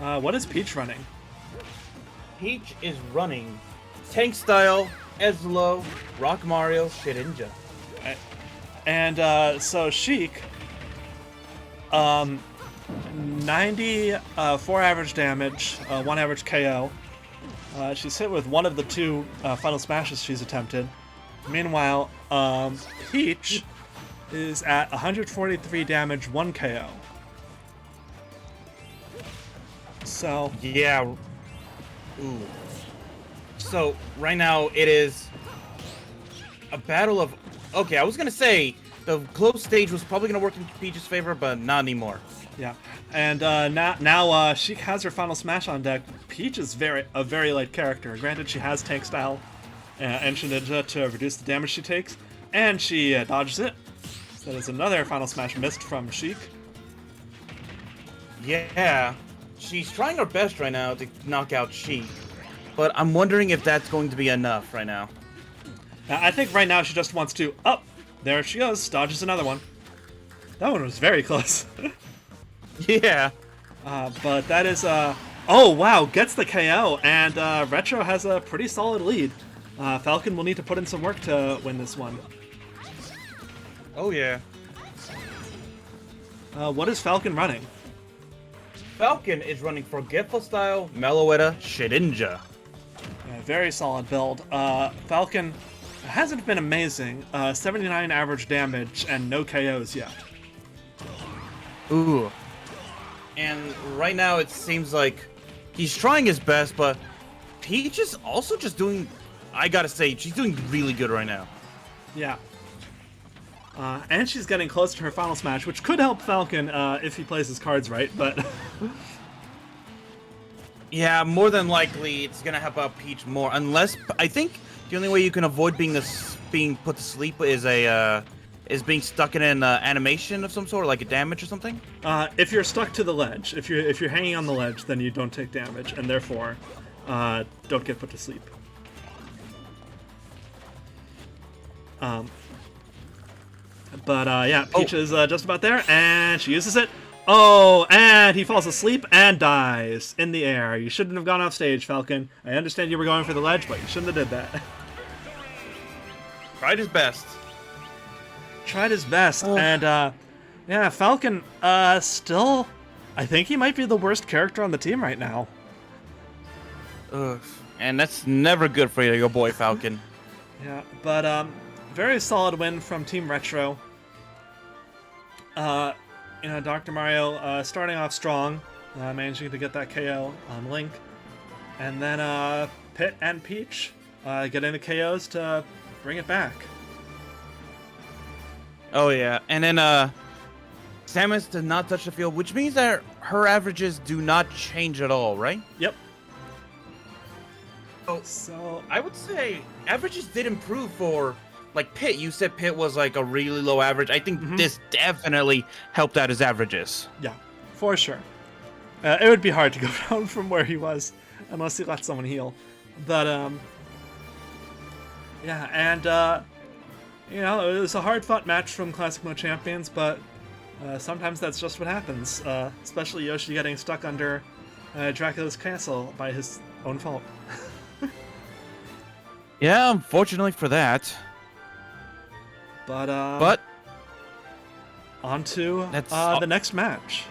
What is Peach running? Peach is running Tank Style, Ezlo, Rock Mario, Shedinja. And so Sheik, 94 average damage, 1 average KO. She's hit with one of the 2 final smashes she's attempted. Meanwhile, Peach is at 143 damage, 1 KO. So Yeah. Ooh. So right now it is a battle of. Okay, I was gonna say the close stage was probably gonna work in Peach's favor, but not anymore. yeah, and now Sheik has her final smash on deck. Peach is a very light character. Granted, she has tank style and Ninja to reduce the damage she takes, and she dodges it. So that is another final smash missed from Sheik. Yeah, she's trying her best right now to knock out Sheik, but I'm wondering if that's going to be enough right now. I think right now she just wants to. Oh, there she goes. Dodges another one. That one was very close. Yeah. But that is oh wow, gets the KO, and Retro has a pretty solid lead. Falcon will need to put in some work to win this one. Oh yeah. What is Falcon running? Falcon is running Forgetful Style, Meloetta, Shedinja. Yeah, very solid build. Falcon hasn't been amazing. 79 average damage and no KOs yet. Ooh. And right now it seems like he's trying his best, but Peach is also just doing, I gotta say, she's doing really good right now. Yeah. And she's getting close to her final smash, which could help Falcon if he plays his cards right, but... Yeah, more than likely it's gonna help out Peach more, unless, I think the only way you can avoid being put to sleep is being stuck in an animation of some sort, like a damage or something. If you're stuck to the ledge, if you're hanging on the ledge, then you don't take damage, and therefore don't get put to sleep. But yeah, Peach is just about there, and she uses it. Oh, and he falls asleep and dies in the air. You shouldn't have gone off stage, Falcon. I understand you were going for the ledge, but you shouldn't have did that. Tried his best. Tried his best, and yeah, Falcon still, I think he might be the worst character on the team right now. Ugh. And that's never good for your boy Falcon. Yeah, but very solid win from Team Retro. You know, Dr. Mario starting off strong, managing to get that KO on Link, and then Pit and Peach getting the KOs to bring it back. Oh yeah, and then Samus did not touch the field, which means that her averages do not change at all, right? Yep. So I would say averages did improve for, like, Pit. You said Pit was like a really low average. I think this definitely helped out his averages. Yeah, for sure. It would be hard to go down from where he was unless he let someone heal. But yeah, and you know, it was a hard-fought match from Classic Mode Champions, but sometimes that's just what happens. Especially Yoshi getting stuck under Dracula's castle by his own fault. Yeah, unfortunately for that. But on to the next match.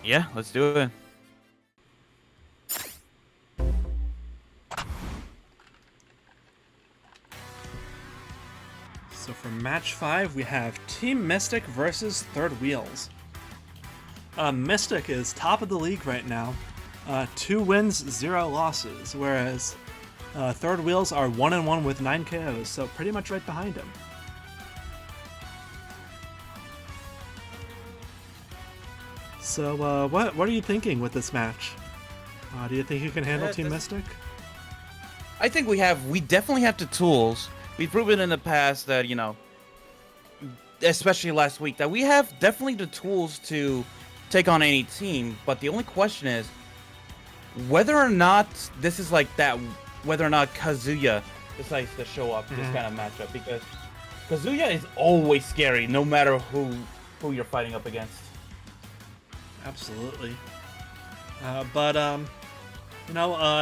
Yeah, let's do it. So for match 5, we have Team Mystic versus Third Wheels. Mystic is top of the league right now. 2 wins, 0 losses, whereas Third Wheels are 1-1 with 9 KOs, so pretty much right behind him. So what are you thinking with this match? Do you think you can handle Team Mystic? I think we definitely have the tools. We've proven in the past that, you know, especially last week, that we have definitely the tools to take on any team, but the only question is whether or not this is like that, whether or not Kazuya decides to show up this kind of matchup, because Kazuya is always scary no matter who you're fighting up against. Absolutely. But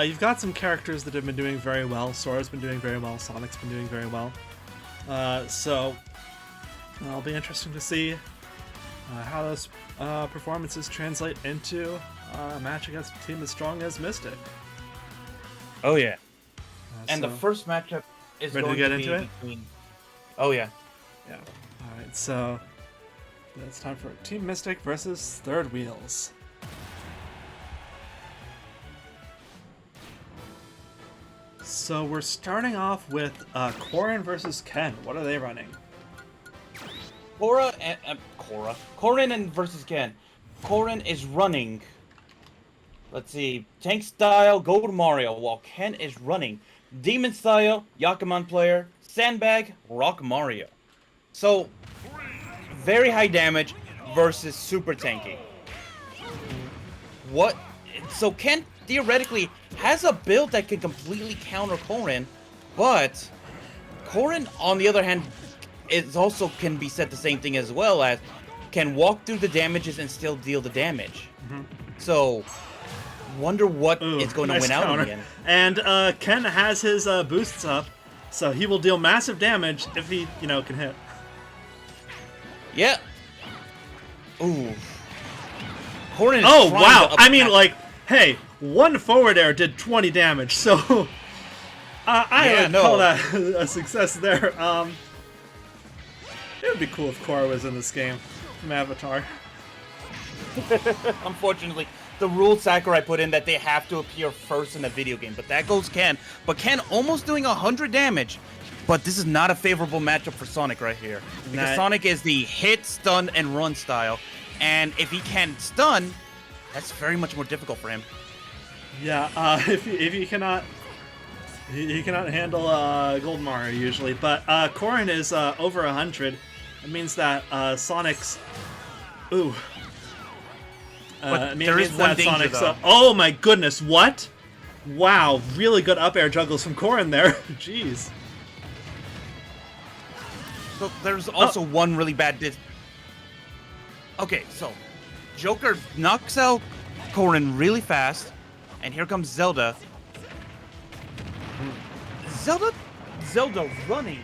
you've got some characters that have been doing very well. Sora's been doing very well. Sonic's been doing very well. So it'll be interesting to see how those performances translate into a match against a team as strong as Mystic. Oh yeah. And so, the first matchup is ready going to get to into be it? between. Oh yeah. Yeah. All right. So it's time for Team Mystic versus Third Wheels. So we're starting off with Corrin versus Ken. What are they running? Corrin versus Ken. Corrin is running. Let's see, tank style, Gold Mario, while Ken is running Demon style, Yakuman player, Sandbag, Rock Mario. So, very high damage versus super tanky. So Ken theoretically has a build that can completely counter Corrin, but Corrin, on the other hand, is also can be said the same thing as well, as can walk through the damages and still deal the damage. So, wonder what is going to win out in the end. And Ken has his boosts up, so he will deal massive damage if he, can hit. Yeah. Ooh. Corrin is oh, trying wow. to I mean, hey, one forward air did 20 damage, so I would call that a success there. It would be cool if Korra was in this game from Avatar. Unfortunately, the rule Sakurai put in that they have to appear first in the video game, but that goes Ken. But Ken almost doing 100 damage, but this is not a favorable matchup for Sonic right here. Because Sonic is the hit, stun, and run style, and if he can't stun, that's very much more difficult for him. Yeah, if he cannot... He cannot handle Gold Mario usually, but Corrin is over 100. It means that Sonic's... Ooh. But there is one danger, though. Oh my goodness, what? Wow, really good up air juggles from Corrin there. Jeez. So there's also one really bad Okay, so Joker knocks out Corrin really fast, and here comes Zelda. Zelda running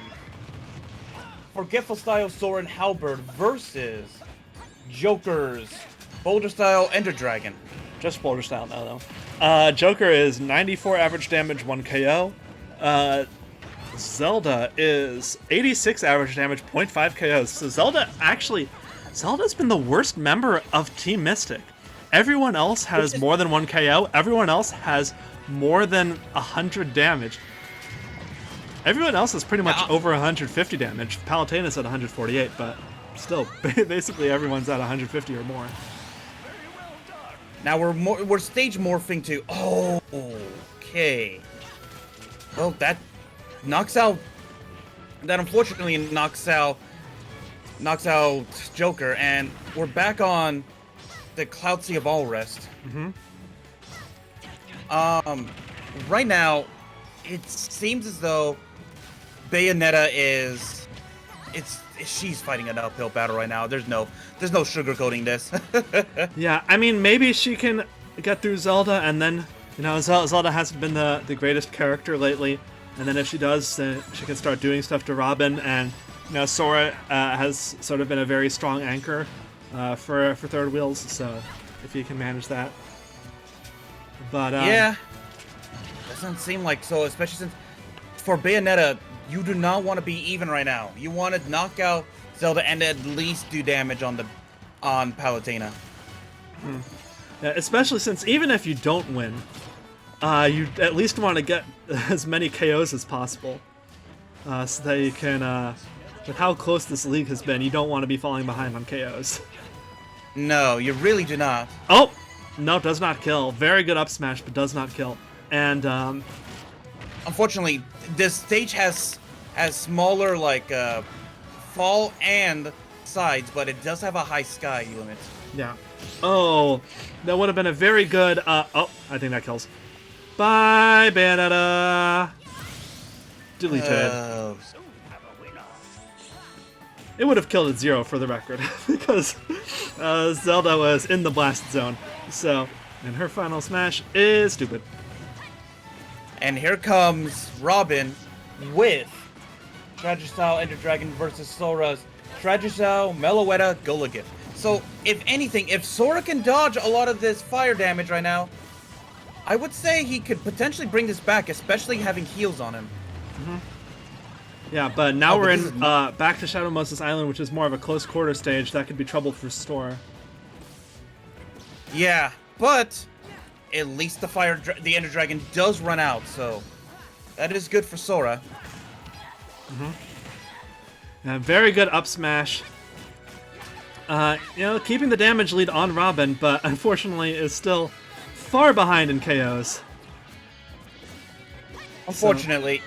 Forgetful style Soren Halberd versus Joker's Boulder style Ender Dragon. Just Boulder style now, though. Joker is 94 average damage, 1 KO. Zelda is 86 average damage, 0.5 KOs. So Zelda's been the worst member of Team Mystic. Everyone else has more than 1 KO. Everyone else has more than 100 damage. Everyone else is pretty much over 150 damage. Palutena's at 148, but still, basically everyone's at 150 or more. Now we're stage morphing to okay. Well, that knocks out. That unfortunately knocks out Joker, and we're back on the Cloud Sea of All Rest. Right now, it seems as though Bayonetta she's fighting an uphill battle right now. There's no sugarcoating this. Yeah, I mean, maybe she can get through Zelda, and then, Zelda hasn't been the greatest character lately, and then if she does, then she can start doing stuff to Robin, and, Sora has sort of been a very strong anchor for Third Wheels, so if he can manage that. But, yeah. Doesn't seem like so, especially since for Bayonetta, you do not want to be even right now. You want to knock out Zelda and at least do damage on Palutena. Yeah, especially since even if you don't win, you at least want to get as many KOs as possible. So that you can, with how close this league has been, you don't want to be falling behind on KOs. No, you really do not. Oh! No, does not kill. Very good up smash, but does not kill. And, unfortunately, this stage has smaller, fall and sides, but it does have a high sky limit. Yeah. Oh, that would have been a very good, I think that kills. Bye, Bayonetta! Deleted. It would have killed at 0 for the record, because Zelda was in the blast zone. So, And her final smash is stupid. And here comes Robin with Tragistyle Ender Dragon versus Sora's Tragistyle Meloetta Gulligan. So, if anything, if Sora can dodge a lot of this fire damage right now, I would say he could potentially bring this back, especially having heals on him. Mm-hmm. Yeah, but now we're in back to Shadow Moses Island, which is more of a close quarter stage. That could be trouble for Sora. Yeah, but at least the Ender Dragon does run out, so that is good for Sora. Very good up smash. Keeping the damage lead on Robin, but unfortunately is still far behind in KOs. Unfortunately.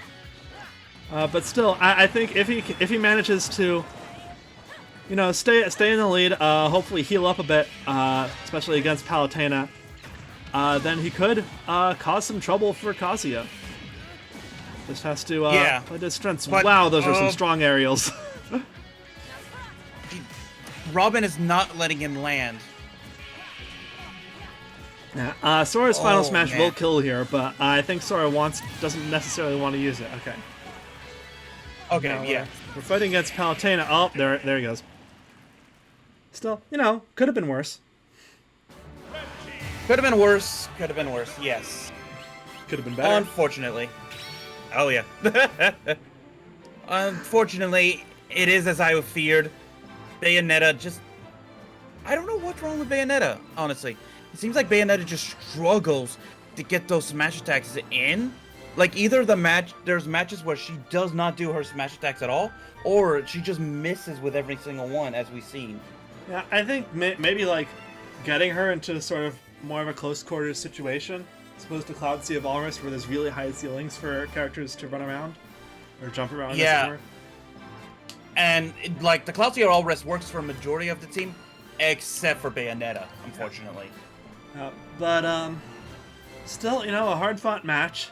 But still, I think if he manages to, stay in the lead, hopefully heal up a bit, especially against Palutena, then he could cause some trouble for Kazuya. Just has to play his strengths. But, wow, those are some strong aerials. Robin is not letting him land. Yeah, Sora's final smash will kill here, but I think Sora doesn't necessarily want to use it. Okay. Okay, now, yeah. We're fighting against Palutena. Oh, there he goes. Still, could have been worse. Could have been worse. Could have been worse. Yes. Could have been better. Unfortunately. Oh yeah. Unfortunately, it is as I feared. Bayonetta just... I don't know what's wrong with Bayonetta, honestly. It seems like Bayonetta just struggles to get those smash attacks in. Like, either there's matches where she does not do her smash attacks at all, or she just misses with every single one, as we've seen. Yeah, I think maybe, like, getting her into sort of more of a close quarters situation, as opposed to Cloud Sea of Walrus, where there's really high ceilings for characters to run around, or jump around. Yeah. And, the Cloud Sea of Walrus works for a majority of the team, except for Bayonetta, unfortunately. But still, a hard-fought match.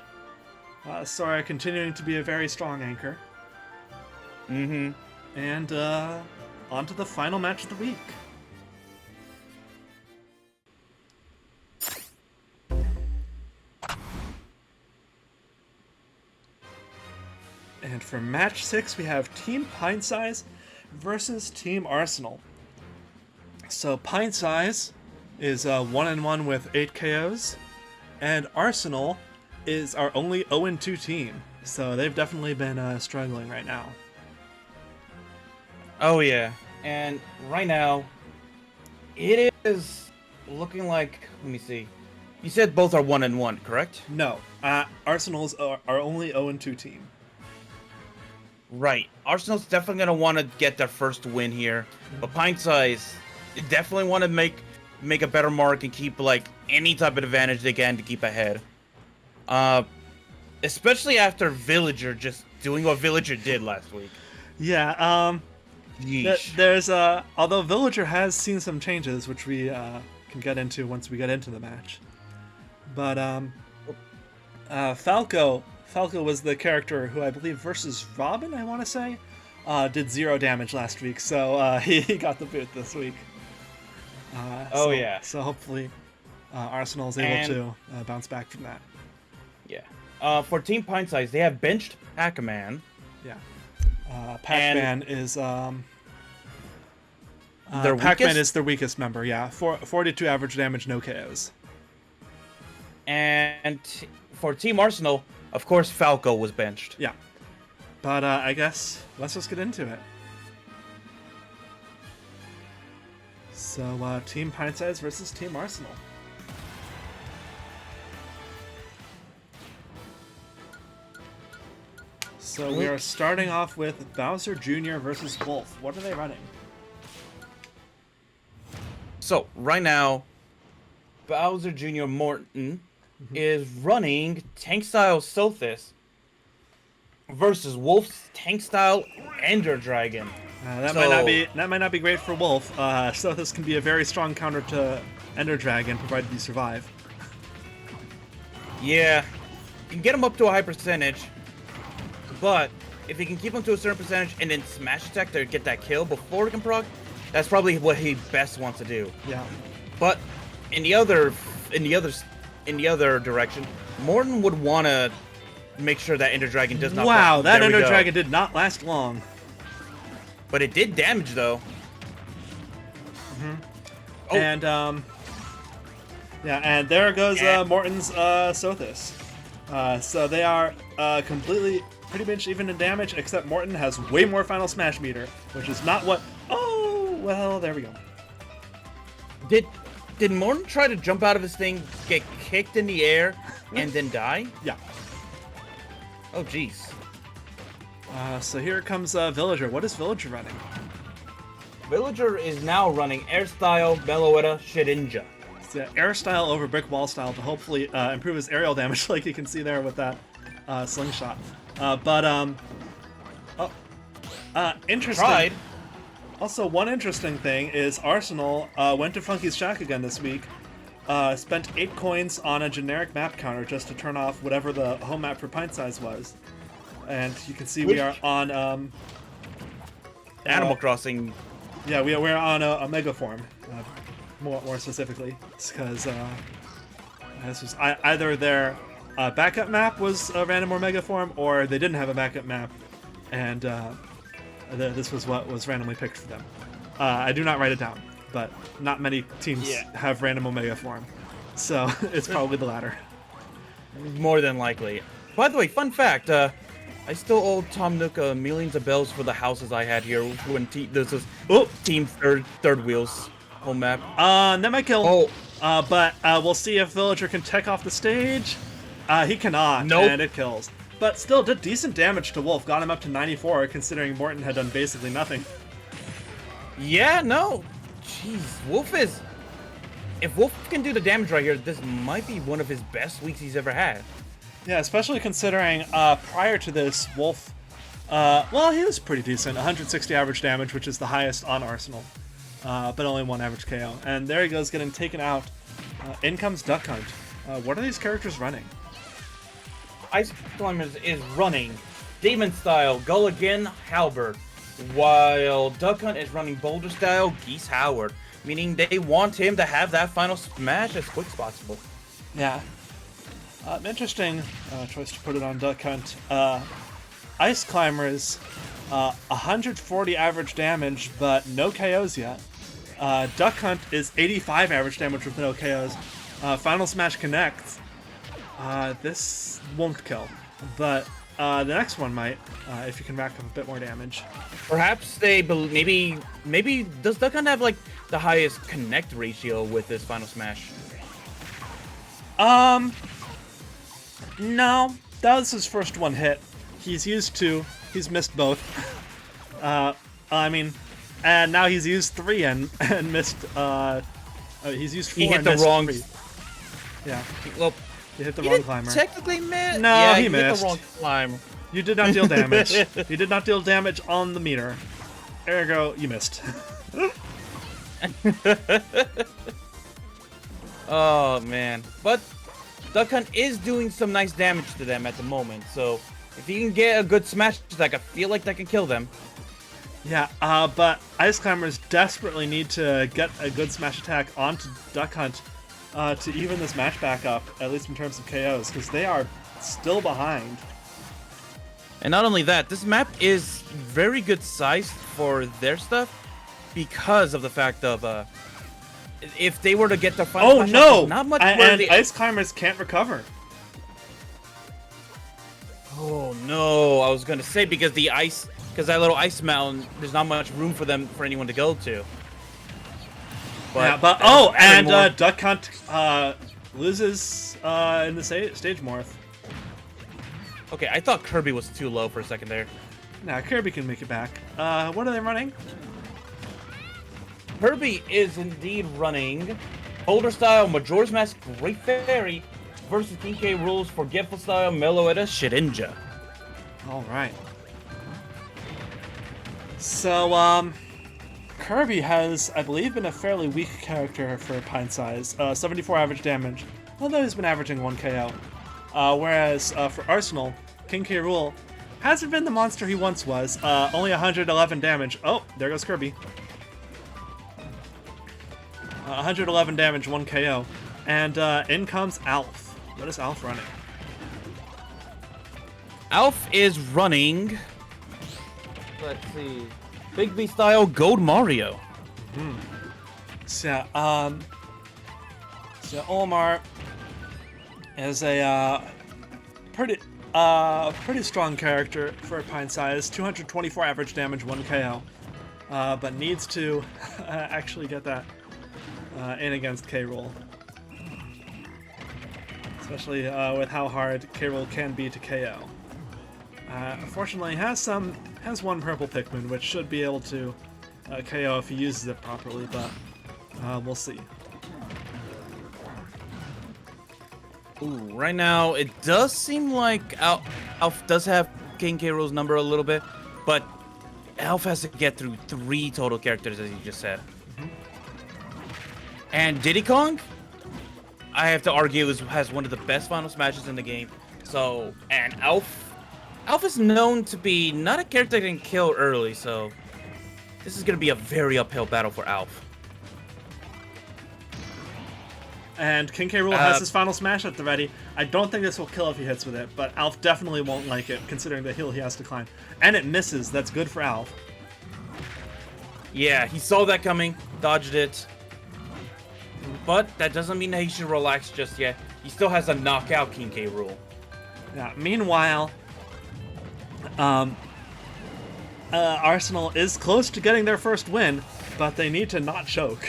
Sora continuing to be a very strong anchor. Mm-hmm. And on to the final match of the week. And for match 6, we have Team Pintsize versus Team Arsenal. So Pintsize is 1-1 with 8 KOs, and Arsenal is our only 0-2 team. So they've definitely been struggling right now. Oh yeah, and right now, it is looking like, let me see. You said both are 1-1, correct? No, Arsenal's our only 0-2 team. Right. Arsenal's definitely going to want to get their first win here. But Pintsize definitely want to make a better mark and keep, any type of advantage they can to keep ahead. Especially after just doing what Villager did last week. Yeah, Yeesh. there's, although Villager has seen some changes, which we can get into once we get into the match. But, Falco was the character who I believe versus Robin, I want to say, did 0 damage last week, so he got the boot this week. Yeah. So hopefully Arsenal is able to bounce back from that. Yeah. For Team Pintsize, they have benched Pac-Man. Yeah. Pac-Man is their Pac-Man weakest? is their weakest member. Yeah, 42 average damage, no KOs. And for Team Arsenal, of course, Falco was benched. Yeah. But I guess let's just get into it. So, Team Pintsize versus Team Arsenal. So we are starting off with Bowser Jr. versus Wolf. What are they running? So, right now, Bowser Jr. Morton is running Tank-style Sothis versus Wolf's Tank-style Ender Dragon. That might not be great for Wolf. Sothis can be a very strong counter to Ender Dragon, provided you survive. Yeah, you can get him up to a high percentage, but if he can keep him to a certain percentage and then smash attack to get that kill before he can proc, that's probably what he best wants to do. Yeah. But in the other in the other direction, Morton would want to make sure that Ender Dragon does not. Wow, that There we Ender go. Dragon did not last long. But it did damage though. Oh. And yeah, and there goes Yeah. Morton's Sothis. So they are completely, pretty much even in damage, except Morton has way more Final Smash meter, which is not what. Oh, well, there we go. Did Morton try to jump out of his thing, get kicked in the air, and then die? Yeah. Oh, jeez. So here comes Villager. What is Villager running? Villager is now running Air Style, Meloetta, Shedinja. It's Air Style over Brick Wall Style to hopefully improve his aerial damage, like you can see there with that slingshot. Interesting. Tried. Also, one interesting thing is Arsenal went to Funky's Shack again this week. Spent 8 coins on a generic map counter just to turn off whatever the home map for Pintsize was. And you can see we are on Animal Crossing. yeah, we're on a mega form, more specifically, because this was either their backup map was a random or mega form, or they didn't have a backup map, and this was what was randomly picked for them. I do not write it down, but not many teams have random omega form, so it's probably the latter. More than likely. By the way, fun fact, I still owe Tom Nook millions of bells for the houses I had here when this was Team Third Wheels home map. That might kill. Oh. But we'll see if Villager can tech off the stage. He cannot, Nope. and it kills. But still did decent damage to Wolf, got him up to 94, considering Morton had done basically nothing. Yeah, no. Jeez, Wolf is... If Wolf can do the damage right here, this might be one of his best weeks he's ever had. Yeah, especially considering prior to this, Wolf, well, he was pretty decent. 160 average damage, which is the highest on Arsenal, but only 1 average KO. And there he goes, getting taken out. In comes Duck Hunt. What are these characters running? Ice Climbers is running Demon Style, Gulligan, Halberd, while Duck Hunt is running Boulder Style, Geese Howard, meaning they want him to have that final smash as quick as possible. Yeah. Interesting choice to put it on Duck Hunt. Ice Climbers, 140 average damage, but no KOs yet. Duck Hunt is 85 average damage with no KOs. Final Smash connects. This won't kill, but the next one might, if you can rack up a bit more damage. Perhaps they maybe does Duck Hunt have like the highest connect ratio with this final smash? No, that was his first one hit. He's used 2. He's missed both. I mean, and now he's used 3 and missed. He's used 4 He hit and the missed wrong. 3. Yeah, Well, he hit the he wrong didn't climber. technically miss. No, yeah, he hit missed. the wrong climber. You did not deal damage. You did not deal damage on the meter. Ergo, you missed. Oh man, but Duck Hunt is doing some nice damage to them at the moment. So if you can get a good smash attack, I feel like that can kill them. Yeah, but Ice Climbers desperately need to get a good smash attack onto Duck Hunt to even this match back up, at least in terms of KOs, because they are still behind. And not only that, this map is very good sized for their stuff because of the fact of if they were to get the final smash no! up, not much And Ice Climbers can't recover. Oh no, I was gonna say because that little ice mountain, there's not much room for anyone to go to. Yeah, but Duck Hunt loses in the stage morph. Okay, I thought Kirby was too low for a second there. Nah, Kirby can make it back. What are they running? Kirby is indeed running Boulder Style, Majora's Mask, Great Fairy versus King K. Rules, Forgetful Style, Meloetta, Shedinja. All right. So, Kirby has, I believe, been a fairly weak character for Pintsize. 74 average damage, although he's been averaging 1 KO. Whereas for Arsenal, King K. Rool hasn't been the monster he once was. Only 111 damage. Oh, there goes Kirby. 111 damage, 1 KO. And in comes Alf. What is Alf running? Alf is running. Let's see. Bigby style Gold Mario. So Olimar is a pretty strong character for Pintsize. 224 average damage, 1 KO. But needs to actually get that in against K-Rool. Especially with how hard K-Rool can be to KO. Unfortunately, has one purple Pikmin, which should be able to KO if he uses it properly, but we'll see. Ooh, right now it does seem like Alf does have King K. Rool's number a little bit, but Alf has to get through 3 total characters, as you just said. And Diddy Kong, I have to argue, has one of the best final smashes in the game. So, and Alf is known to be not a character that can kill early, so this is going to be a very uphill battle for Alf. And King K. Rool has his final smash at the ready. I don't think this will kill if he hits with it, but Alf definitely won't like it, considering the hill he has to climb. And it misses. That's good for Alf. Yeah, he saw that coming, dodged it. But that doesn't mean that he should relax just yet. He still has to knock out King K. Rool. Yeah, meanwhile, Arsenal is close to getting their first win, but they need to not choke.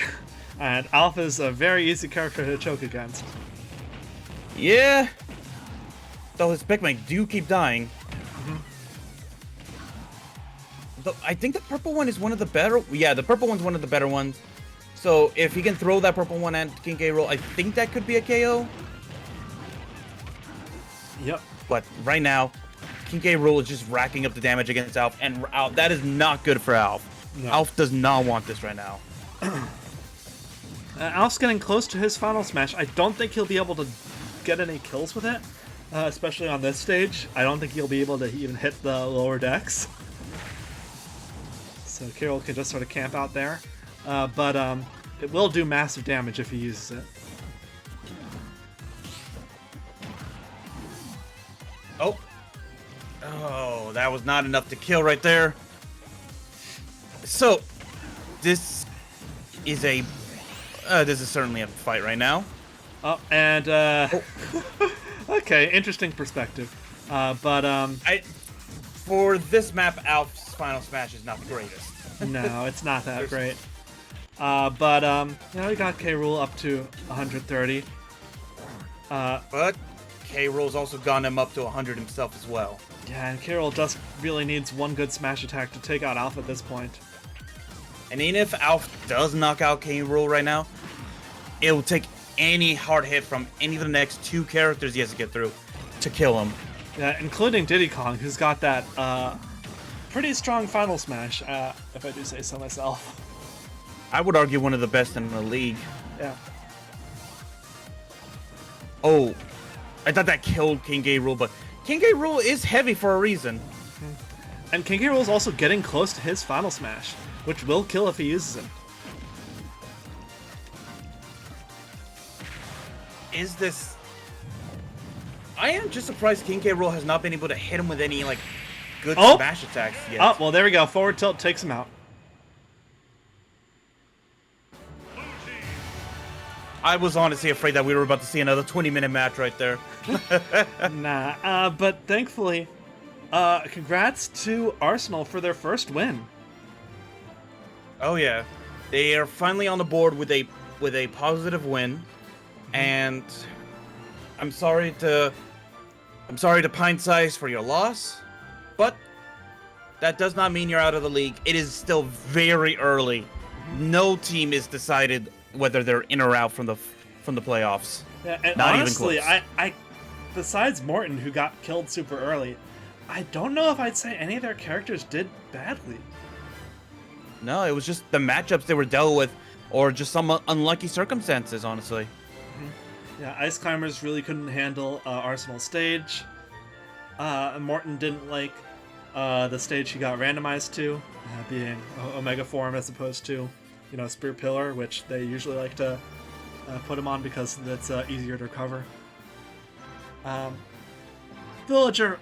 And Alf is a very easy character to choke against. Yeah. Though his Pikmin do keep dying. Though I think the purple one is one of the better... Yeah, the purple one's one of the better ones. So if he can throw that purple one at King K. Rool, I think that could be a KO. Yep. But right now, King K. Rool is just racking up the damage against Alf, and that is not good for Alf. No. Alf does not want this right now. Alf's getting close to his final smash. I don't think he'll be able to get any kills with it, especially on this stage. I don't think he'll be able to even hit the lower decks. So K-Rool can just sort of camp out there. But it will do massive damage if he uses it. Oh, that was not enough to kill right there. So, this is certainly a fight right now. Oh, and okay, interesting perspective. For this map, Alf's final smash is not the greatest. No, it's not that great. We got K-Rool up to 130. But K-Rool's also gone him up to 100 himself as well. Yeah, and K-Rool just really needs one good smash attack to take out Alf at this point. And even if Alf does knock out K-Rool right now, it will take any hard hit from any of the next 2 characters he has to get through to kill him. Yeah, including Diddy Kong, who's got that pretty strong final smash, if I do say so myself. I would argue one of the best in the league. Yeah. Oh, I thought that killed King K-Rool, but King K-Rool is heavy for a reason. And King K. Rool is also getting close to his final smash, which will kill if he uses it. I am just surprised King K. Rool has not been able to hit him with any, good smash attacks yet. Oh, well, there we go. Forward tilt takes him out. I was honestly afraid that we were about to see another 20-minute match right there. Nah, but thankfully, congrats to Arsenal for their first win. Oh yeah, they are finally on the board with a positive win, and I'm sorry to Pintsize for your loss, but that does not mean you're out of the league. It is still very early. No team is decided whether they're in or out from the playoffs. Yeah, and not honestly, even close. I besides Morton, who got killed super early, I don't know if I'd say any of their characters did badly. No, it was just the matchups they were dealt with, or just some unlucky circumstances, honestly. Yeah, Ice Climbers really couldn't handle Arsenal's stage. Morton didn't like the stage he got randomized to, being Omega Form as opposed to, Spear Pillar, which they usually like to put him on because that's easier to recover. Villager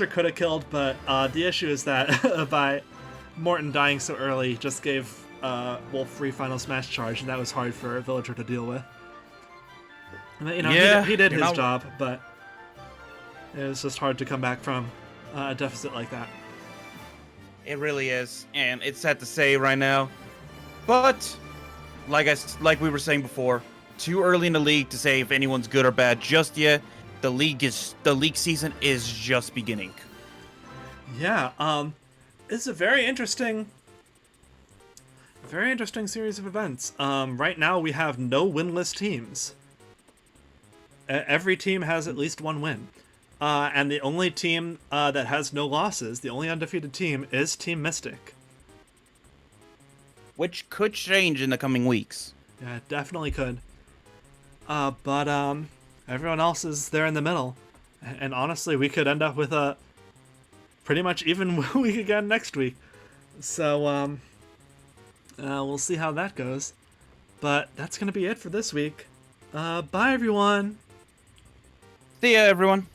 could have killed, but the issue is that by Morton dying so early, just gave Wolf free final smash charge, and that was hard for Villager to deal with. You know, he did his job, but it was just hard to come back from a deficit like that. It really is, and it's sad to say right now, but like we were saying before, too early in the league to say if anyone's good or bad just yet. The league season is just beginning. Yeah, it's a very interesting series of events. Right now we have no winless teams. Every team has at least one win. And the only team that has no losses, the only undefeated team, is Team Mystic. Which could change in the coming weeks. Yeah, it definitely could. But everyone else is there in the middle. And honestly, we could end up with a pretty much even week again next week. So, we'll see how that goes. But that's going to be it for this week. Bye, everyone! See ya, everyone!